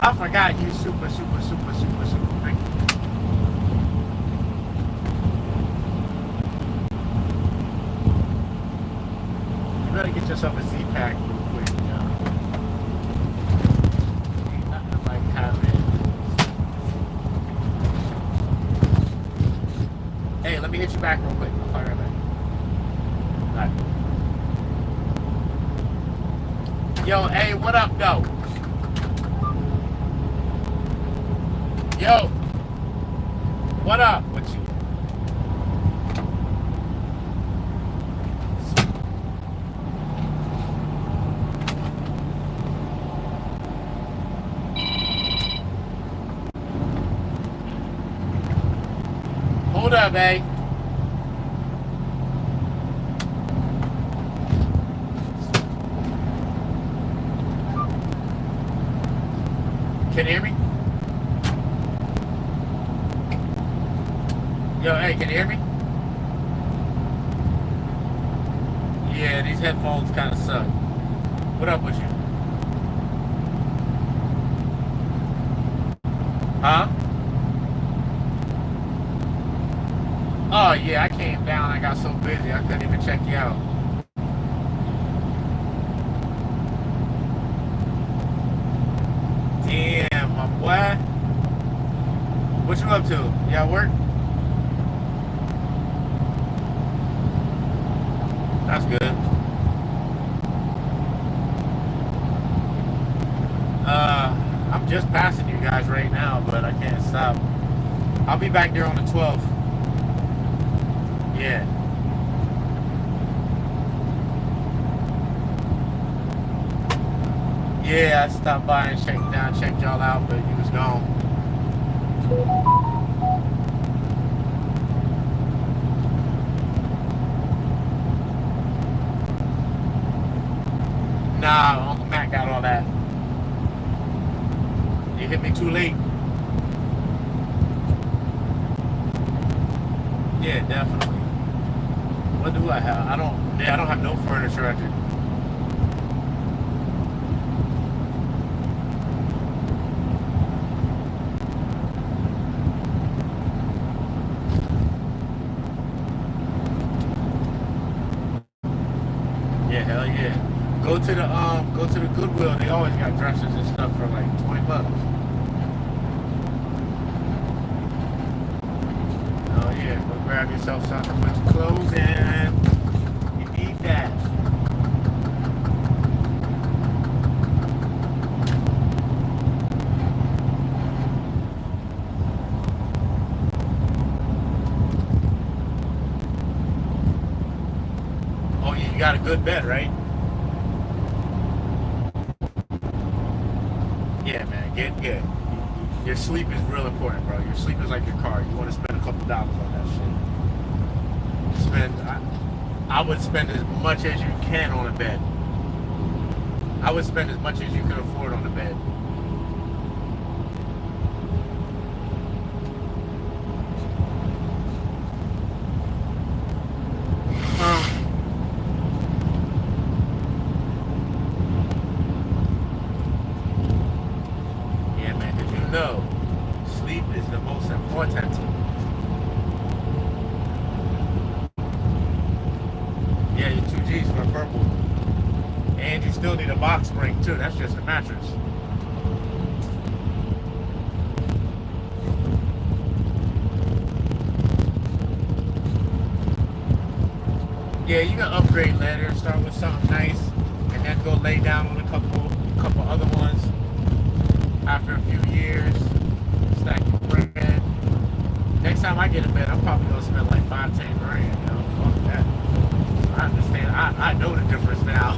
I forgot you super big. You better get yourself a Z-Pack real quick, Ain't nothing like having. Hey, let me hit you back real quick. I'll call you right back. Alright. Yo, hey, what up, though? Yo, what up with you? Hold up, eh? Can you hear me? Yo, hey, can you hear me? Yeah, these headphones kind of suck. What up with you? Huh? Oh, yeah, I came down. I got so busy, I couldn't even check you out. Damn, my boy. What you up to? You at work? That's good. I'm just passing you guys right now, but I can't stop. I'll be back there on the 12th. Yeah. Yeah, I stopped by and checked y'all out, but you was gone. Nah, Uncle Mac got all that. You hit me too late. Yeah, definitely. What do I have? I don't have no furniture at the. Yeah, hell yeah. Go to the Goodwill. They always got dressers and stuff for like $20. Oh yeah, go grab yourself something, put your clothes in. You need that. Oh yeah, you got a good bed, right? Yeah, man, get. Your sleep is real important, bro. Your sleep is like your car. You want to spend a couple dollars on that shit. I would spend as much as you can on a bed. I would spend as much as you can afford on a bed. No, sleep is the most important. Yeah, you're 2 G's for a purple. And you still need a box spring too. That's just a mattress. Yeah, you can upgrade later. Start with something nice, and then go lay down on a couple other ones. After a few years, stack your bread. Next time I get a bed, I'm probably gonna spend like $5-10 grand. You know, fuck that. I understand. I know the difference now.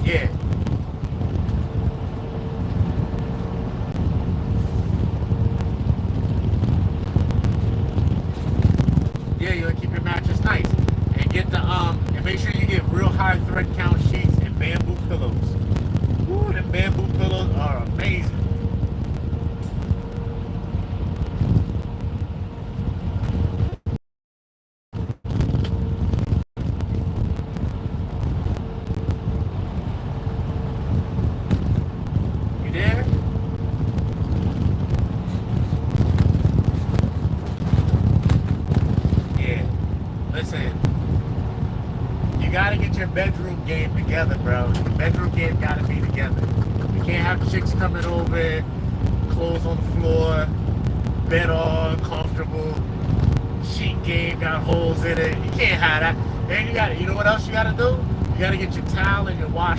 Yeah. Yeah, you wanna keep your mattress nice. And get the and make sure you get real high thread count sheets and bamboo pillows. Ooh, them bamboo pillows are amazing. Listen, you gotta get your bedroom game together, bro. Your bedroom game gotta be together. You can't have chicks coming over, clothes on the floor, bed all comfortable, sheet game got holes in it. You can't have that. Then you know what else you gotta do? You gotta get your towel and your wash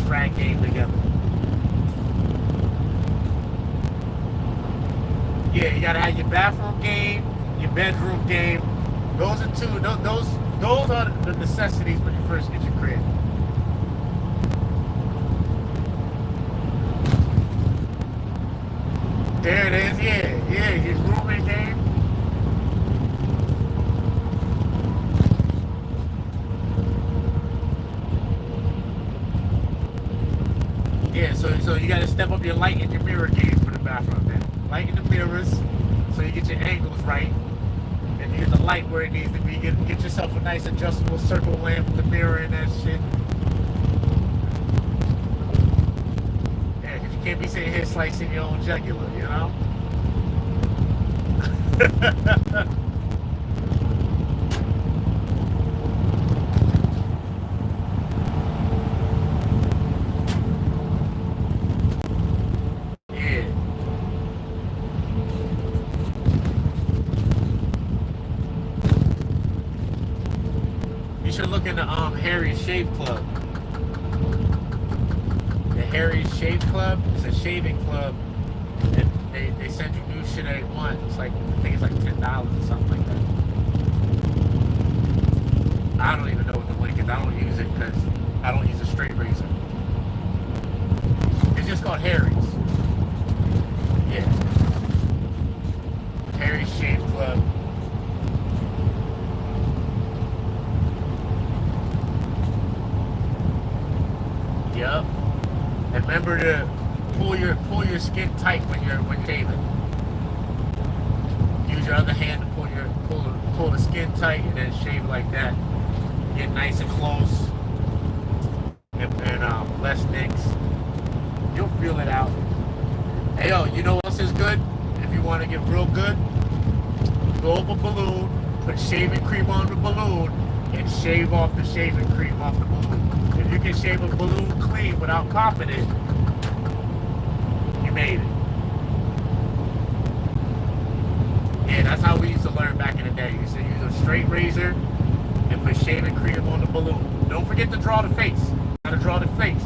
rag game together. Yeah, you gotta have your bathroom game, your bedroom game. Those are two. Those are the necessities when you first get your crib. There it is. Yeah, your grooming game. Yeah, so you gotta step up your light and your mirror game for the bathroom then. Light in the mirrors, so you get your angles right. And you get the light where it needs to be. Get yourself a nice adjustable circle lamp with the mirror and that shit. Yeah, because you can't be sitting here slicing your own jugular, you know? You should look into Harry's Shave Club. The Harry's Shave Club is a shaving club, and they send you new shit every month. It's like, I think it's like $10 or something like that. I don't even know what the link is. I don't use it because I don't use a straight razor. It's just called Harry's. Yeah. Harry's Shave Club. Yep. And remember to pull your skin tight when you're shaving. Use your other hand to pull the skin tight and then shave like that. Get nice and close. And less nicks. You'll feel it out. Hey yo, you know what else is good? If you want to get real good, go up a balloon, put shaving cream on the balloon, and shave off the shaving cream off the balloon. If you can shave a balloon clean without popping it, you made it. Yeah, that's how we used to learn back in the day. You used to use a straight razor and put shaving cream on the balloon. Don't forget to draw the face. Gotta draw the face.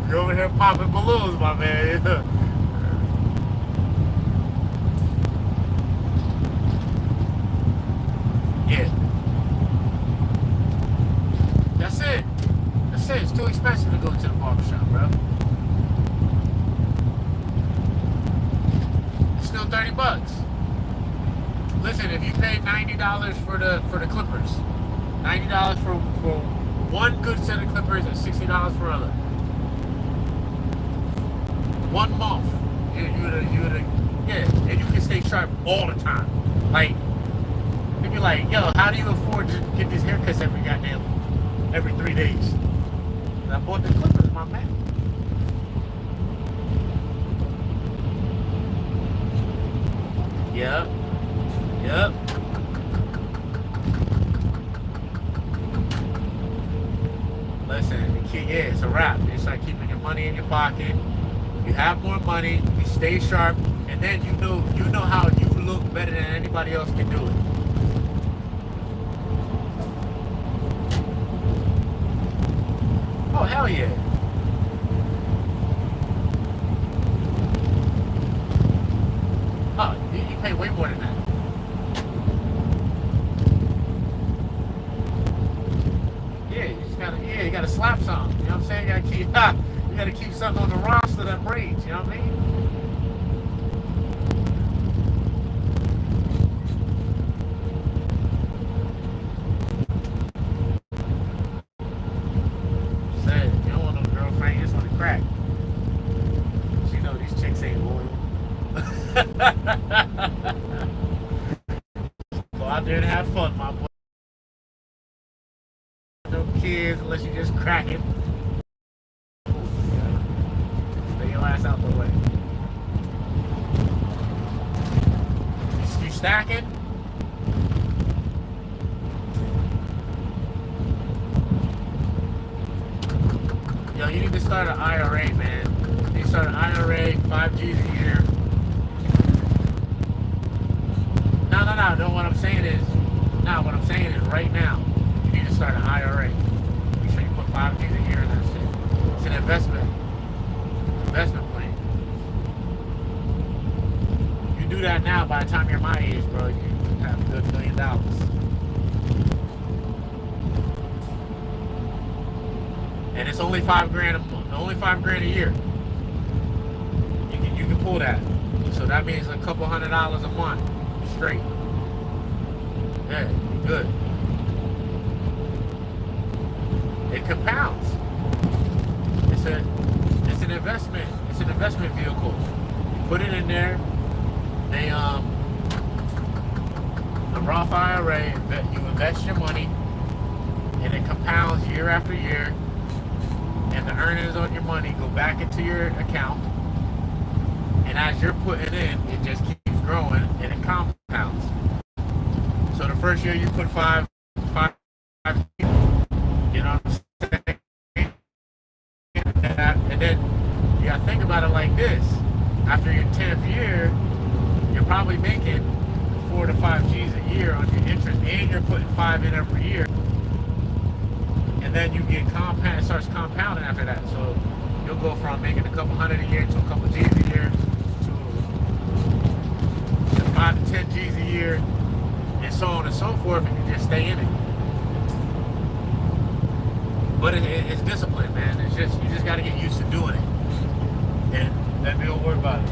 You're over here popping balloons, my man. Yeah. That's it. It's too expensive to go to the barbershop, bro. It's still $30. Listen, if you pay $90 for the clippers, $90 for one good set of clippers and $60 for other. 1 month, yeah, and you can stay sharp all the time. Like, they'd be like, yo, how do you afford to get these haircuts every 3 days? And I bought the clippers, my man. Yep. Listen, yeah, it's a wrap. You start keeping your money in your pocket. You have more money. You stay sharp, and then you know how you look better than anybody else can do it. Oh hell yeah! Oh, you pay way more than that. You gotta slap something. You know what I'm saying? You gotta keep something on the roster that breeds. You know what I mean? Said you don't want no girlfriend. You just want to crack. You know these chicks ain't loyal. Go out there and have fun, my boy. No kids unless you just crack it. Stay your ass out the way. You stacking, yo, you need to start an IRA, man. You need to start an IRA, 5 G's a year. No. What I'm saying is, right now, you need to start an IRA. Make sure you put 5 G's a year in that shit. It's an investment plan. You do that now, by the time you're my age, bro, you have a good $1 million. And it's only $5 grand a month, only $5 grand a year. You can pull that. So that means a couple $100 a month straight. Yeah, you're good. It compounds. It's an investment. It's an investment vehicle. You put it in there. They a Roth IRA. You invest your money, and it compounds year after year. And the earnings on your money go back into your account. And as you're putting in, it just keeps growing and it compounds. So the first year you put five, you know what I'm saying? And then you gotta think about it like this. After your 10th year, you're probably making 4 to 5 G's a year on your interest, and you're putting 5 in every year. And then you get it starts compounding after that. So you'll go from making a couple hundred a year to a couple G's a year to 5 to 10 G's a year, and so on and so forth, and you just stay in it. But it's discipline, man. It's just, you just got to get used to doing it. And let me don't worry about it.